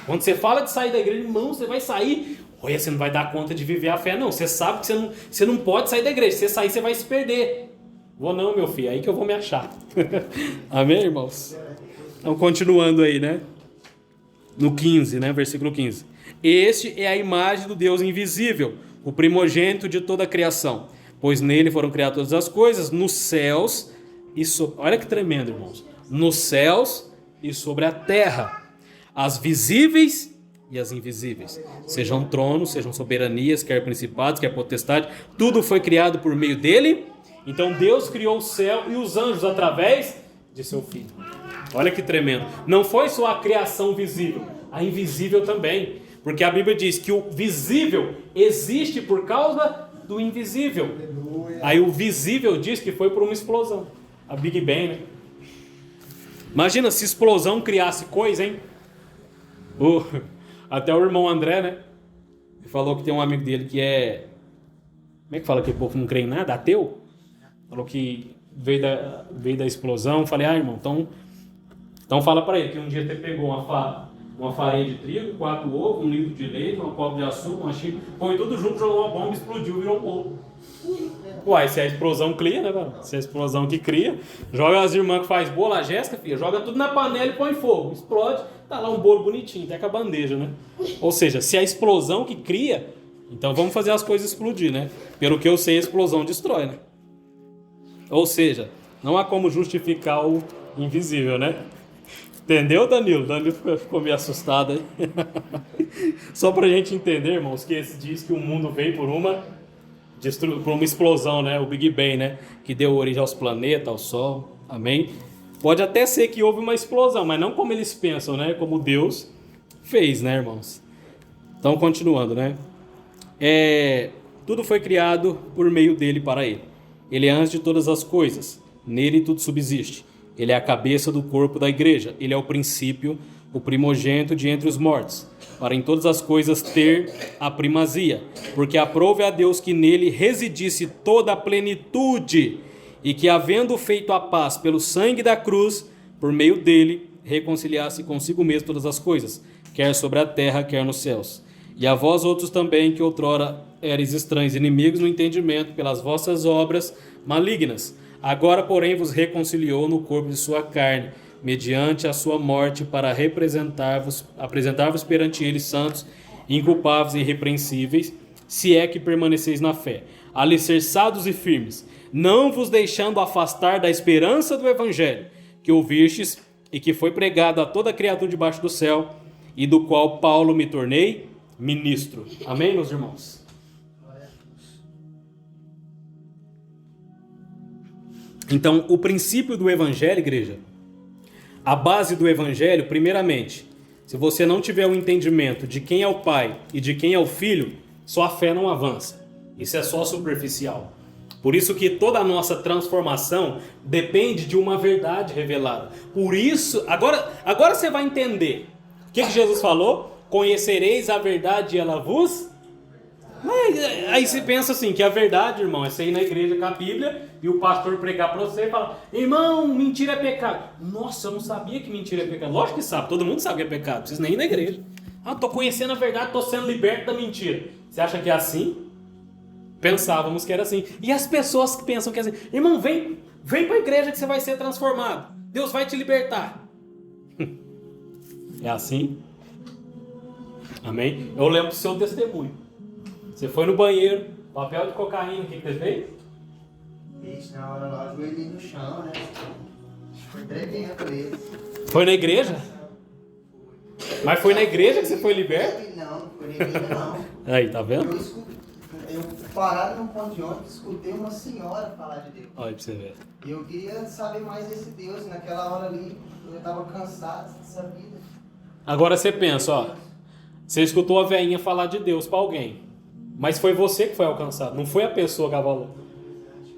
Quando você fala de sair da igreja, irmão, você vai sair. Olha, você não vai dar conta de viver a fé, não. Você sabe que você não pode sair da igreja. Se você sair, você vai se perder. Vou não, meu filho. Aí que eu vou me achar. Amém, irmãos? Então, continuando aí, né? no 15, né? Versículo 15. Este é a imagem do Deus invisível, o primogênito de toda a criação, pois nele foram criadas todas as coisas, nos céus e sobre... Olha que tremendo, irmãos. Nos céus e sobre a terra, as visíveis e as invisíveis, sejam tronos, sejam soberanias, quer principados, quer potestade, tudo foi criado por meio dele. Então Deus criou o céu e os anjos através de seu Filho. Olha que tremendo. Não foi só a criação visível, a invisível também, porque a Bíblia diz que o visível existe por causa do invisível. Aí o visível diz que foi por uma explosão, a Big Bang, né? Imagina se explosão criasse coisa, hein? Até o irmão André, né? Ele falou que tem um amigo dele que é... Como é que fala que o povo não crê em nada? Ateu? Falou que veio da explosão. Falei, irmão, então fala para ele que um dia você pegou uma farinha de trigo, 4 ovos, 1 litro de leite, uma copa de açúcar, uma xícara, põe tudo junto, jogou uma bomba, explodiu, virou um bolo. Uai, se a explosão cria, né, mano? Se a explosão que cria, joga as irmãs que faz bolo, a Jéssica, filha, joga tudo na panela e põe fogo, explode, tá lá um bolo bonitinho, até com a bandeja, né? Ou seja, se a explosão que cria, então vamos fazer as coisas explodir, né? Pelo que eu sei, a explosão destrói, né? Ou seja, não há como justificar o invisível, né? Entendeu, Danilo? Danilo ficou meio assustado aí. Só pra gente entender, irmãos, que esse diz que o mundo veio por uma explosão, né? O Big Bang, né? Que deu origem aos planetas, ao Sol. Amém? Pode até ser que houve uma explosão, mas não como eles pensam, né? Como Deus fez, né, irmãos? Então, continuando, né? Tudo foi criado por meio dele para ele. Ele é antes de todas as coisas. Nele tudo subsiste. Ele é a cabeça do corpo da igreja. Ele é o princípio, o primogênito de entre os mortos, para em todas as coisas ter a primazia. Porque aprouve a Deus que nele residisse toda a plenitude, e que, havendo feito a paz pelo sangue da cruz, por meio dele, reconciliasse consigo mesmo todas as coisas, quer sobre a terra, quer nos céus. E a vós outros também, que outrora eres estranhos e inimigos no entendimento, pelas vossas obras malignas, agora, porém, vos reconciliou no corpo de sua carne, mediante a sua morte, para apresentar-vos perante ele santos, inculpáveis e irrepreensíveis, se é que permaneceis na fé, alicerçados e firmes, não vos deixando afastar da esperança do evangelho, que ouvistes e que foi pregado a toda criatura debaixo do céu, e do qual Paulo me tornei ministro. Amém, meus irmãos? Então, o princípio do evangelho, igreja, a base do evangelho, primeiramente, se você não tiver o entendimento de quem é o Pai e de quem é o Filho, sua fé não avança. Isso é só superficial. Por isso que toda a nossa transformação depende de uma verdade revelada. Por isso, agora você vai entender. O que Jesus falou? Conhecereis a verdade e ela vos... Aí você pensa assim, que a verdade, irmão, é você ir na igreja com a Bíblia e o pastor pregar para você e falar: irmão, mentira é pecado. Nossa, eu não sabia que mentira é pecado. Lógico que sabe, todo mundo sabe que é pecado, não precisa nem ir na igreja. Tô conhecendo a verdade, tô sendo liberto da mentira. Você acha que é assim? Pensávamos que era assim. E as pessoas que pensam que é assim: irmão, vem para a igreja que você vai ser transformado. Deus vai te libertar. É assim? Amém? Eu lembro do seu testemunho. Você foi no banheiro, papel de cocaína, o que você fez? Gente, na hora lá, eu joelhei no chão, né? Foi tremendo mesmo. Foi na igreja? Mas foi na igreja que você foi liberto? Não, não foi na igreja não. Aí, tá vendo? Eu parado num ponto de ônibus, escutei uma senhora falar de Deus. Olha pra você ver. E eu queria saber mais desse Deus. Naquela hora ali, eu estava cansado dessa vida. Agora você pensa, ó. Você escutou a velhinha falar de Deus pra alguém. Mas foi você que foi alcançado, não foi a pessoa que falou.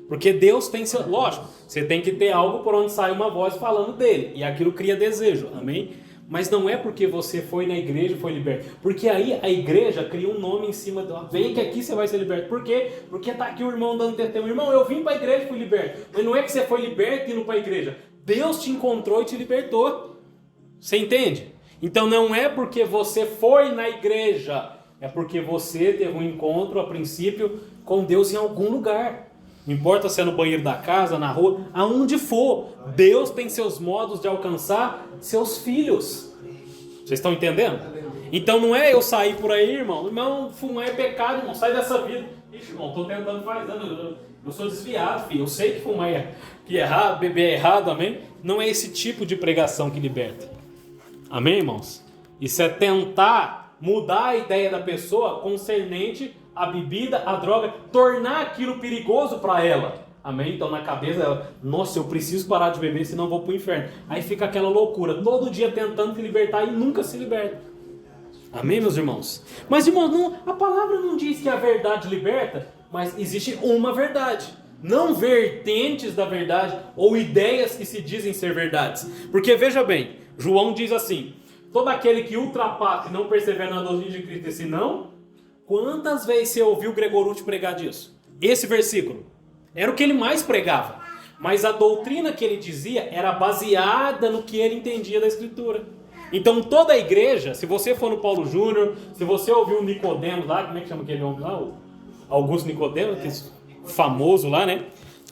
Porque Deus tem seu... Lógico, você tem que ter algo por onde sai uma voz falando dele. E aquilo cria desejo, amém? Mas não é porque você foi na igreja e foi liberto. Porque aí a igreja cria um nome em cima do... Vem que aqui você vai ser liberto. Por quê? Porque tá aqui o irmão dando testemunho. Irmão, eu vim para a igreja e fui liberto. Mas não é que você foi liberto indo para a igreja. Deus te encontrou e te libertou. Você entende? Então não é porque você foi na igreja... É porque você teve um encontro, a princípio, com Deus em algum lugar. Não importa se é no banheiro da casa, na rua, aonde for. Deus tem seus modos de alcançar seus filhos. Vocês estão entendendo? Então não é eu sair por aí, irmão. Irmão, fumar é pecado, irmão. Sai dessa vida. Ixi, irmão, tô tentando faz anos. Eu sou desviado, filho. Eu sei que fumar é errado, beber é errado, amém? Não é esse tipo de pregação que liberta. Amém, irmãos? Isso é tentar mudar a ideia da pessoa concernente à bebida, à droga, tornar aquilo perigoso para ela. Amém? Então na cabeça dela, nossa, eu preciso parar de beber, senão eu vou pro inferno. Aí fica aquela loucura, todo dia tentando se libertar e nunca se liberta. Amém, meus irmãos? Mas, irmãos, a palavra não diz que a verdade liberta, mas existe uma verdade. Não vertentes da verdade ou ideias que se dizem ser verdades. Porque, veja bem, João diz assim, todo aquele que ultrapassa e não persevera na doutrina de Cristo, esse não. Quantas vezes você ouviu Gregorucci pregar disso? Esse versículo. Era o que ele mais pregava. Mas a doutrina que ele dizia era baseada no que ele entendia da Escritura. Então toda a igreja, se você for no Paulo Júnior, se você ouviu o Nicodemo lá, como é que chama aquele homem lá? O Augusto Nicodemo, que é famoso lá, né?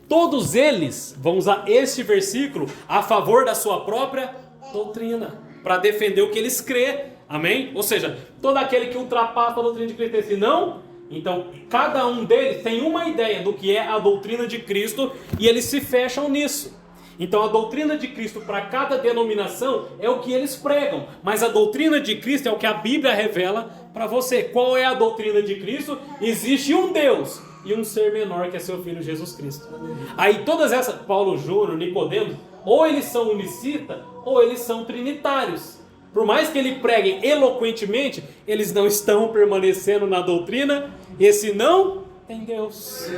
Todos eles vão usar este versículo a favor da sua própria doutrina, para defender o que eles crê. Amém? Ou seja, todo aquele que ultrapassa a doutrina de Cristo, esse não. Então, cada um deles tem uma ideia do que é a doutrina de Cristo e eles se fecham nisso. Então, a doutrina de Cristo para cada denominação é o que eles pregam, mas a doutrina de Cristo é o que a Bíblia revela para você. Qual é a doutrina de Cristo? Existe um Deus e um ser menor que é seu Filho Jesus Cristo. Aí todas essas, Paulo Júnior, Nicodemo, ou eles são unicitas ou eles são trinitários. Por mais que ele preguem eloquentemente, eles não estão permanecendo na doutrina. Esse não tem Deus.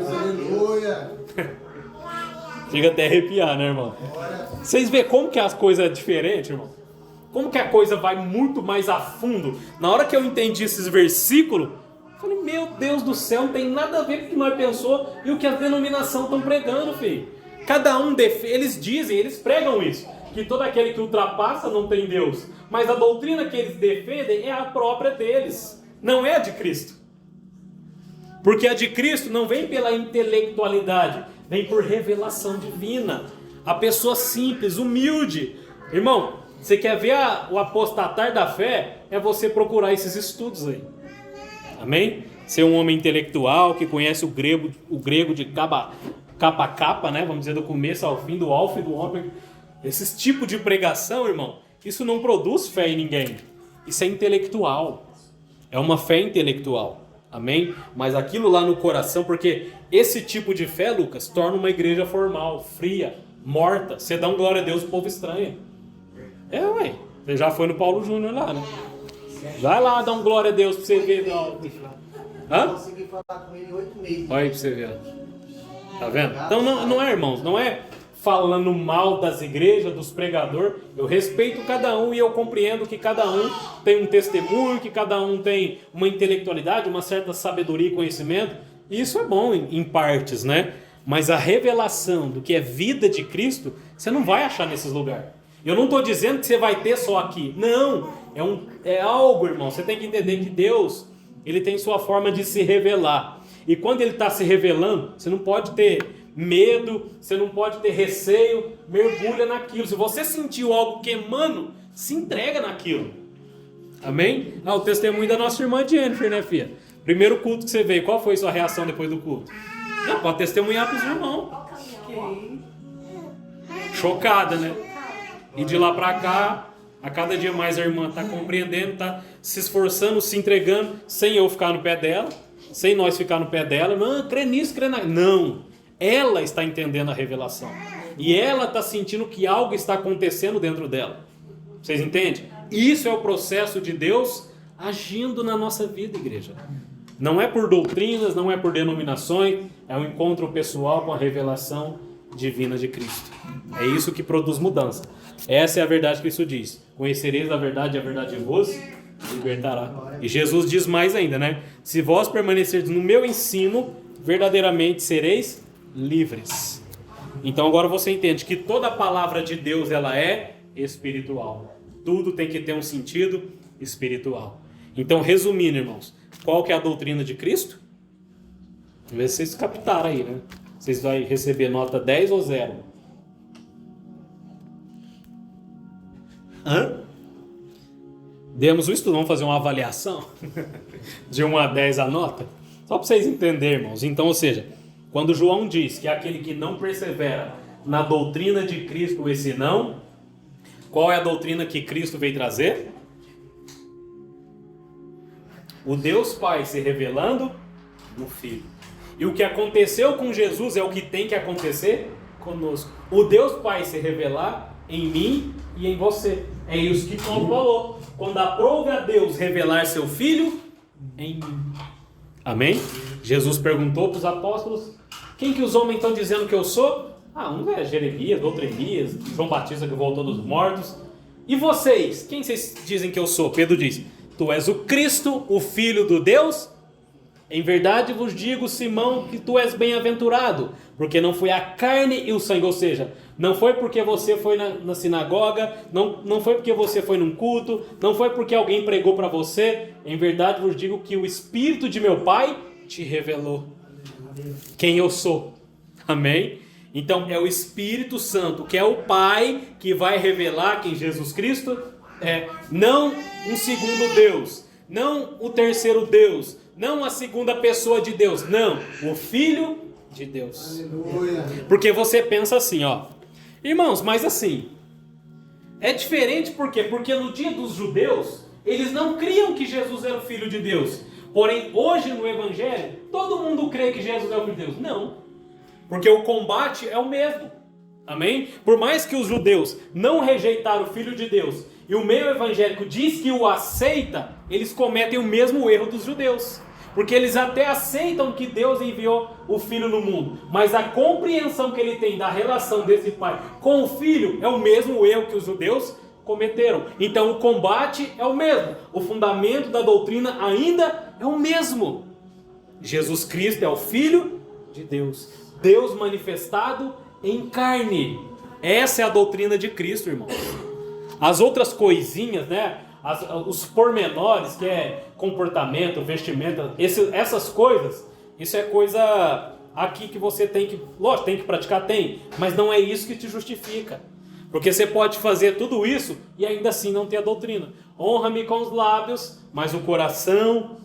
Aleluia. Chega até a arrepiar, né, irmão? Vocês veem como que as coisas são diferentes, irmão? Como que a coisa vai muito mais a fundo. Na hora que eu entendi esses versículos, eu falei, meu Deus do céu, não tem nada a ver com o que nós pensamos e o que as denominações estão pregando, filho. Cada um, eles dizem, eles pregam isso, que todo aquele que ultrapassa não tem Deus. Mas a doutrina que eles defendem é a própria deles, não é a de Cristo. Porque a de Cristo não vem pela intelectualidade, vem por revelação divina. A pessoa simples, humilde. Irmão, você quer ver o apostatar da fé? É você procurar esses estudos aí. Amém? Ser um homem intelectual que conhece o grego de capa a capa, né? Vamos dizer, do começo ao fim, do alfa e do ômega. Esse tipo de pregação, irmão, isso não produz fé em ninguém. Isso é intelectual. É uma fé intelectual. Amém? Mas aquilo lá no coração, porque esse tipo de fé, Lucas, torna uma igreja formal, fria, morta. Você dá um glória a Deus, o povo estranha. Ué. Você já foi no Paulo Júnior lá, né? Vai lá dar um glória a Deus pra você ver. Eu consegui falar com ele em 8 meses. Olha aí pra você ver. Tá vendo? Então não é, irmãos, não é falando mal das igrejas, dos pregadores. Eu respeito cada um e eu compreendo que cada um tem um testemunho, que cada um tem uma intelectualidade, uma certa sabedoria e conhecimento. E isso é bom em partes, né? Mas a revelação do que é vida de Cristo, você não vai achar nesses lugares. Eu não estou dizendo que você vai ter só aqui. Não, é algo, irmão. Você tem que entender que Deus, Ele tem sua forma de se revelar. E quando Ele está se revelando, você não pode ter medo, você não pode ter receio, mergulha naquilo. Se você sentiu algo queimando, se entrega naquilo. Amém? O testemunho da nossa irmã Jennifer, né, filha? Primeiro culto que você veio, qual foi a sua reação depois do culto? Não, pode testemunhar para os irmãos. Chocada, né? E de lá para cá, a cada dia mais a irmã está compreendendo, está se esforçando, se entregando, sem eu ficar no pé dela, sem nós ficar no pé dela. Não, crê nisso, crê naquilo. Não. Ela está entendendo a revelação. E ela está sentindo que algo está acontecendo dentro dela. Vocês entendem? Isso é o processo de Deus agindo na nossa vida, igreja. Não é por doutrinas, não é por denominações, é um encontro pessoal com a revelação divina de Cristo. É isso que produz mudança. Essa é a verdade que isso diz. Conhecereis a verdade vos libertará. E Jesus diz mais ainda, né? Se vós permanecerdes no meu ensino, verdadeiramente sereis livres. Então agora você entende que toda a palavra de Deus ela é espiritual. Tudo tem que ter um sentido espiritual. Então, resumindo, irmãos, qual que é a doutrina de Cristo? Vamos ver se vocês captaram aí, né? Vocês vão receber nota 10 ou 0? Demos o estudo, vamos fazer uma avaliação de 1 a 10 a nota? Só para vocês entenderem, irmãos. Então, ou seja, quando João diz que aquele que não persevera na doutrina de Cristo, esse não, qual é a doutrina que Cristo veio trazer? O Deus Pai se revelando no Filho. E o que aconteceu com Jesus é o que tem que acontecer conosco. O Deus Pai se revelar em mim e em você. É isso que Paulo falou. Quando aprove a Deus revelar seu Filho em mim. Amém? Jesus perguntou para os apóstolos: quem que os homens estão dizendo que eu sou? Um é Jeremias, outro Elias, João Batista que voltou dos mortos. E vocês? Quem vocês dizem que eu sou? Pedro diz: tu és o Cristo, o Filho do Deus. Em verdade vos digo, Simão, que tu és bem-aventurado, porque não foi a carne e o sangue, ou seja, não foi porque você foi na sinagoga, não foi porque você foi num culto, não foi porque alguém pregou para você. Em verdade vos digo que o Espírito de meu Pai te revelou quem eu sou. Amém? Então é o Espírito Santo, que é o Pai, que vai revelar quem Jesus Cristo é. Não um segundo Deus, não o terceiro Deus, não a segunda pessoa de Deus, não, o Filho de Deus. Aleluia. Porque você pensa assim, irmãos, mas assim, é diferente por quê? Porque no dia dos judeus, eles não criam que Jesus era o Filho de Deus. Porém, hoje no Evangelho, todo mundo crê que Jesus é o Filho de Deus. Não, porque o combate é o mesmo. Amém? Por mais que os judeus não rejeitaram o Filho de Deus, e o meio evangélico diz que o aceita, eles cometem o mesmo erro dos judeus. Porque eles até aceitam que Deus enviou o Filho no mundo, mas a compreensão que ele tem da relação desse pai com o Filho é o mesmo erro que os judeus cometeram. Então o combate é o mesmo, o fundamento da doutrina ainda é o mesmo. Jesus Cristo é o Filho de Deus, Deus manifestado em carne. Essa é a doutrina de Cristo, irmãos. As outras coisinhas, né? Os pormenores, que é comportamento, vestimenta, essas coisas, isso é coisa aqui que você tem que, lógico, tem que praticar, tem, mas não é isso que te justifica. Porque você pode fazer tudo isso e ainda assim não ter a doutrina. Honra-me com os lábios, mas o coração,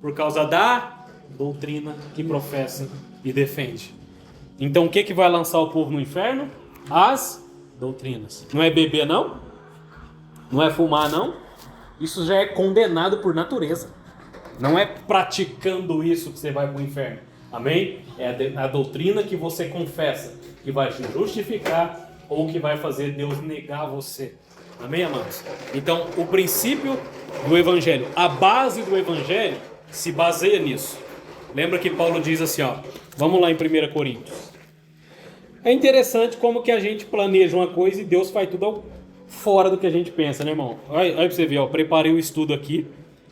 por causa da doutrina que professa e defende. Então o que vai lançar o povo no inferno? As doutrinas. Não é beber, não? Não é fumar, não? Isso já é condenado por natureza. Não é praticando isso que você vai para o inferno. Amém? É a doutrina que você confessa que vai te justificar ou que vai fazer Deus negar você. Amém, amados? Então, o princípio do Evangelho, a base do Evangelho se baseia nisso. Lembra que Paulo diz assim, vamos lá em 1 Coríntios. É interessante como que a gente planeja uma coisa e Deus faz tudo fora do que a gente pensa, né, irmão? Olha pra você ver, preparei o estudo aqui.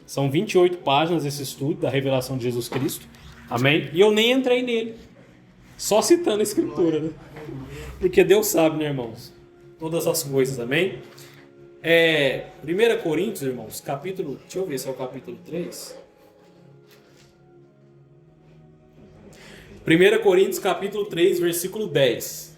São 28 páginas esse estudo da revelação de Jesus Cristo. Amém? E eu nem entrei nele. Só citando a Escritura, né? Porque Deus sabe, né, irmãos? Todas as coisas, amém? 1 Coríntios, irmãos, capítulo... Deixa eu ver se é o capítulo 3. 1 Coríntios, capítulo 3, versículo 10.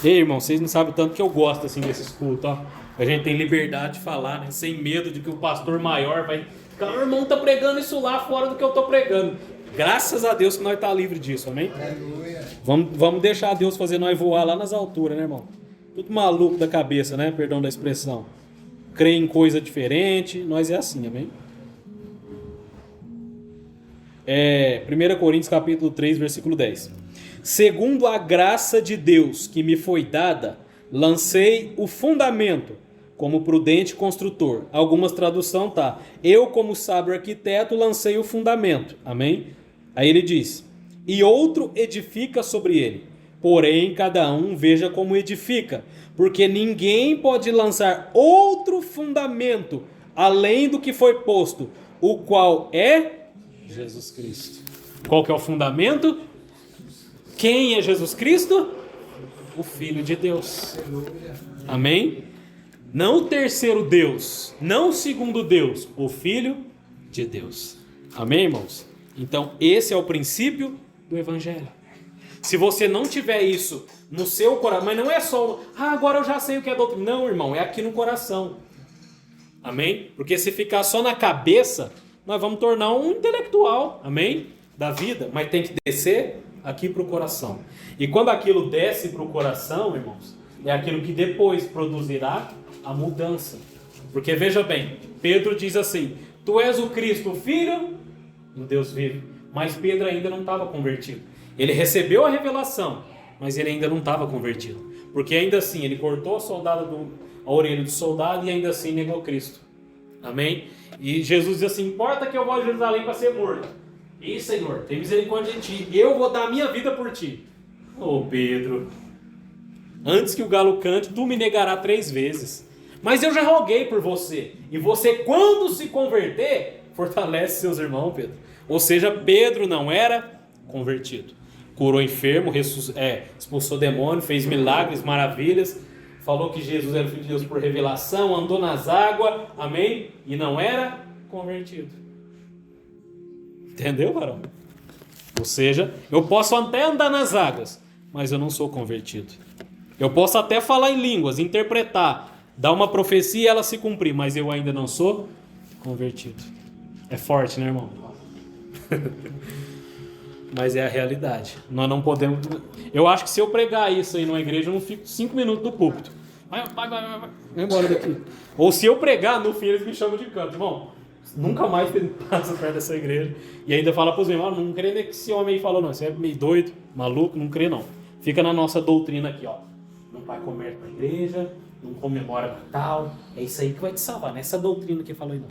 Ei, irmão, vocês não sabem o tanto que eu gosto assim desses cultos, A gente tem liberdade de falar, né? Sem medo de que o pastor maior vai... O irmão tá pregando isso lá fora do que eu tô pregando. Graças a Deus que nós tá livre disso, amém? Aleluia. Vamos deixar Deus fazer nós voar lá nas alturas, né, irmão? Tudo maluco da cabeça, né? Perdão da expressão. Crê em coisa diferente, nós é assim, amém? 1 Coríntios capítulo 3, versículo 10. Segundo a graça de Deus que me foi dada, lancei o fundamento como prudente construtor. Algumas traduções eu como sábio arquiteto lancei o fundamento. Amém? Aí ele diz, e outro edifica sobre ele. Porém, cada um veja como edifica, porque ninguém pode lançar outro fundamento além do que foi posto, o qual é Jesus Cristo. Qual que é o fundamento? Quem é Jesus Cristo? O Filho de Deus. Amém? Não o terceiro Deus, não o segundo Deus, o Filho de Deus. Amém, irmãos? Então, esse é o princípio do Evangelho. Se você não tiver isso no seu coração, mas não é só, agora eu já sei o que é doutrina. Não, irmão, é aqui no coração. Amém? Porque se ficar só na cabeça, nós vamos tornar um intelectual, amém? Da vida, mas tem que descer aqui para o coração. E quando aquilo desce para o coração, irmãos, é aquilo que depois produzirá a mudança. Porque veja bem, Pedro diz assim: tu és o Cristo, o Filho do Deus vivo. Mas Pedro ainda não estava convertido. Ele recebeu a revelação, mas ele ainda não estava convertido. Porque ainda assim, ele cortou a orelha do soldado e ainda assim negou Cristo. Amém? E Jesus diz assim: importa que eu vou a Jerusalém para ser morto. E Senhor, tem misericórdia de ti. Eu vou dar a minha vida por ti. Ô Pedro, antes que o galo cante, tu me negará 3 vezes. Mas eu já roguei por você. E você, quando se converter, fortalece seus irmãos, Pedro. Ou seja, Pedro não era convertido. Curou enfermo, expulsou demônio, fez milagres, maravilhas. Falou que Jesus era o Filho de Deus por revelação, andou nas águas, amém? E não era convertido. Entendeu, varão? Ou seja, eu posso até andar nas águas, mas eu não sou convertido. Eu posso até falar em línguas, interpretar, dar uma profecia e ela se cumprir, mas eu ainda não sou convertido. É forte, né, irmão? Mas é a realidade. Nós não podemos... Eu acho que se eu pregar isso aí numa igreja, eu não fico 5 minutos do púlpito. Vai embora daqui. Ou se eu pregar, no fim eles me chamam de canto. Irmão, nunca mais passa perto dessa igreja. E ainda fala para os irmãos: não crê nem que esse homem aí falou, não. Você é meio doido, maluco, não crê não. Fica na nossa doutrina aqui, ó. Não vai comer para a igreja, não comemora Natal. É isso aí que vai te salvar, não é essa doutrina que falou aí não.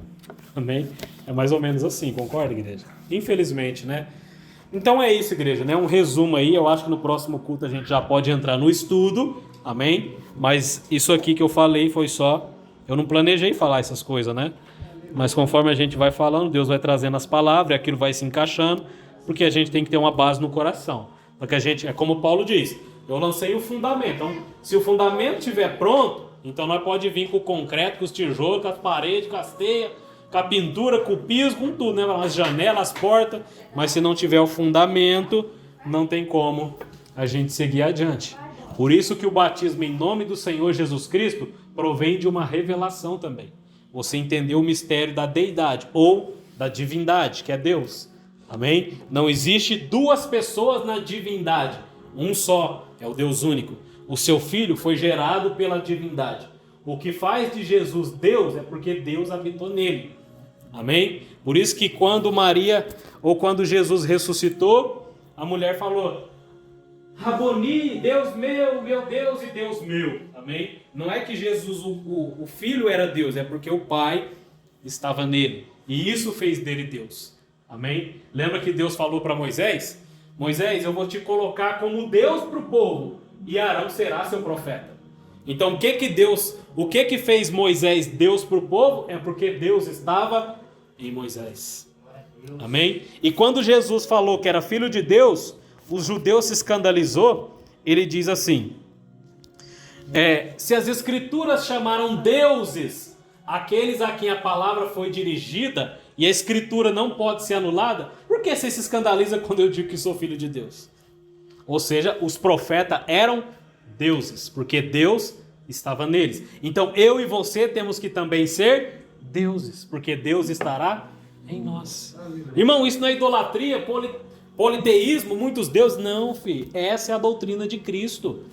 Amém? É mais ou menos assim, concorda, igreja? Infelizmente, né? Então é isso, igreja, né? Um resumo aí. Eu acho que no próximo culto a gente já pode entrar no estudo, amém? Mas isso aqui que eu falei foi só... Eu não planejei falar essas coisas, né? Mas conforme a gente vai falando, Deus vai trazendo as palavras, aquilo vai se encaixando, porque a gente tem que ter uma base no coração. Porque a gente, é como Paulo diz, eu lancei o fundamento. Então, se o fundamento estiver pronto, então nós pode vir com o concreto, com os tijolos, com as paredes, com as teias, com a pintura, com o piso, com tudo, né? As janelas, as portas. Mas se não tiver o fundamento, não tem como a gente seguir adiante. Por isso que o batismo em nome do Senhor Jesus Cristo provém de uma revelação também. Você entendeu o mistério da deidade ou da divindade, que é Deus. Amém? Não existe 2 pessoas na divindade. Um só, é o Deus único. O seu filho foi gerado pela divindade. O que faz de Jesus Deus é porque Deus habitou nele. Amém? Por isso que quando Maria, ou quando Jesus ressuscitou, a mulher falou: Raboni, Deus meu Deus e Deus meu. Amém? Não é que Jesus, o Filho era Deus, é porque o Pai estava nele. E isso fez dele Deus. Amém? Lembra que Deus falou para Moisés? Moisés, eu vou te colocar como Deus para o povo, e Arão será seu profeta. Então o que fez Moisés Deus para o povo? É porque Deus estava em Moisés. Amém? E quando Jesus falou que era filho de Deus, os judeus se escandalizou. Ele diz assim: se as escrituras chamaram deuses aqueles a quem a palavra foi dirigida, e a escritura não pode ser anulada, por que você se escandaliza quando eu digo que sou filho de Deus? Ou seja, os profetas eram deuses, porque Deus estava neles. Então eu e você temos que também ser deuses, porque Deus estará em nós. Irmão, isso não é idolatria, politeísmo, muitos deuses. Não, filho, essa é a doutrina de Cristo.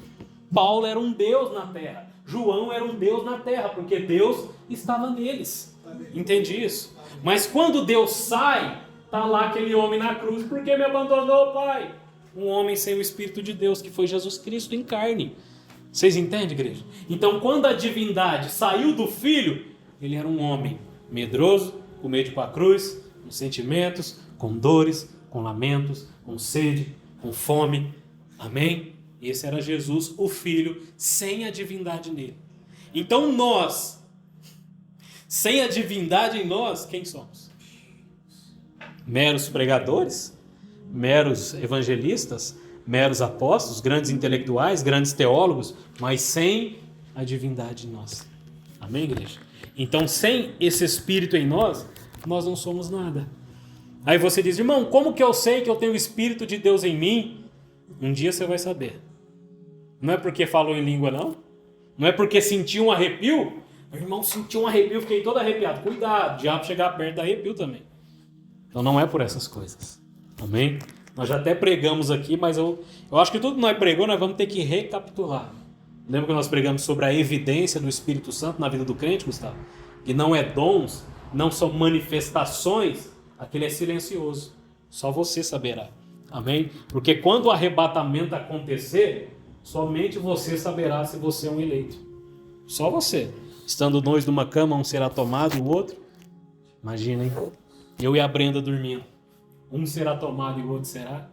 Paulo era um Deus na terra, João era um Deus na terra, porque Deus estava neles. Entende isso? Mas quando Deus sai, está lá aquele homem na cruz: por que me abandonou, Pai? Um homem sem o Espírito de Deus, que foi Jesus Cristo em carne. Vocês entendem, igreja? Então, quando a divindade saiu do Filho, ele era um homem medroso, com medo para a cruz, com sentimentos, com dores, com lamentos, com sede, com fome. Amém? Esse era Jesus, o Filho, sem a divindade nele. Então nós, sem a divindade em nós, quem somos? Meros pregadores? Meros evangelistas? Meros apóstolos? Grandes intelectuais? Grandes teólogos? Mas sem a divindade em nós. Amém, igreja? Então, sem esse Espírito em nós, nós não somos nada. Aí você diz: irmão, como que eu sei que eu tenho o Espírito de Deus em mim? Um dia você vai saber. Não é porque falou em língua, não. Não é porque sentiu um arrepio. Meu irmão sentiu um arrepio, fiquei todo arrepiado. Cuidado, o diabo chegar perto dá arrepio também. Então não é por essas coisas. Amém? Nós já até pregamos aqui, mas eu acho que tudo que nós pregamos, nós vamos ter que recapitular. Lembra que nós pregamos sobre a evidência do Espírito Santo na vida do crente, Gustavo? Que não é dons, não são manifestações, aquele é silencioso. Só você saberá. Amém? Porque quando o arrebatamento acontecer, somente você saberá se você é um eleito. Só você. Estando dois numa cama, um será tomado, o outro. Imagina, hein? Eu e a Brenda dormindo. Um será tomado e o outro será.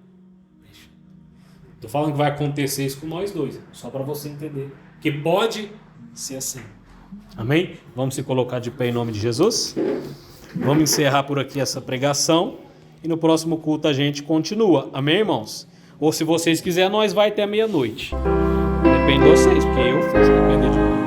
Estou falando que vai acontecer isso com nós dois. Só para você entender. Que pode ser assim. Amém? Vamos se colocar de pé em nome de Jesus. Vamos encerrar por aqui essa pregação. E no próximo culto a gente continua. Amém, irmãos? Ou se vocês quiserem, nós vai até meia-noite. Depende de vocês, porque eu fiz, depende de mim.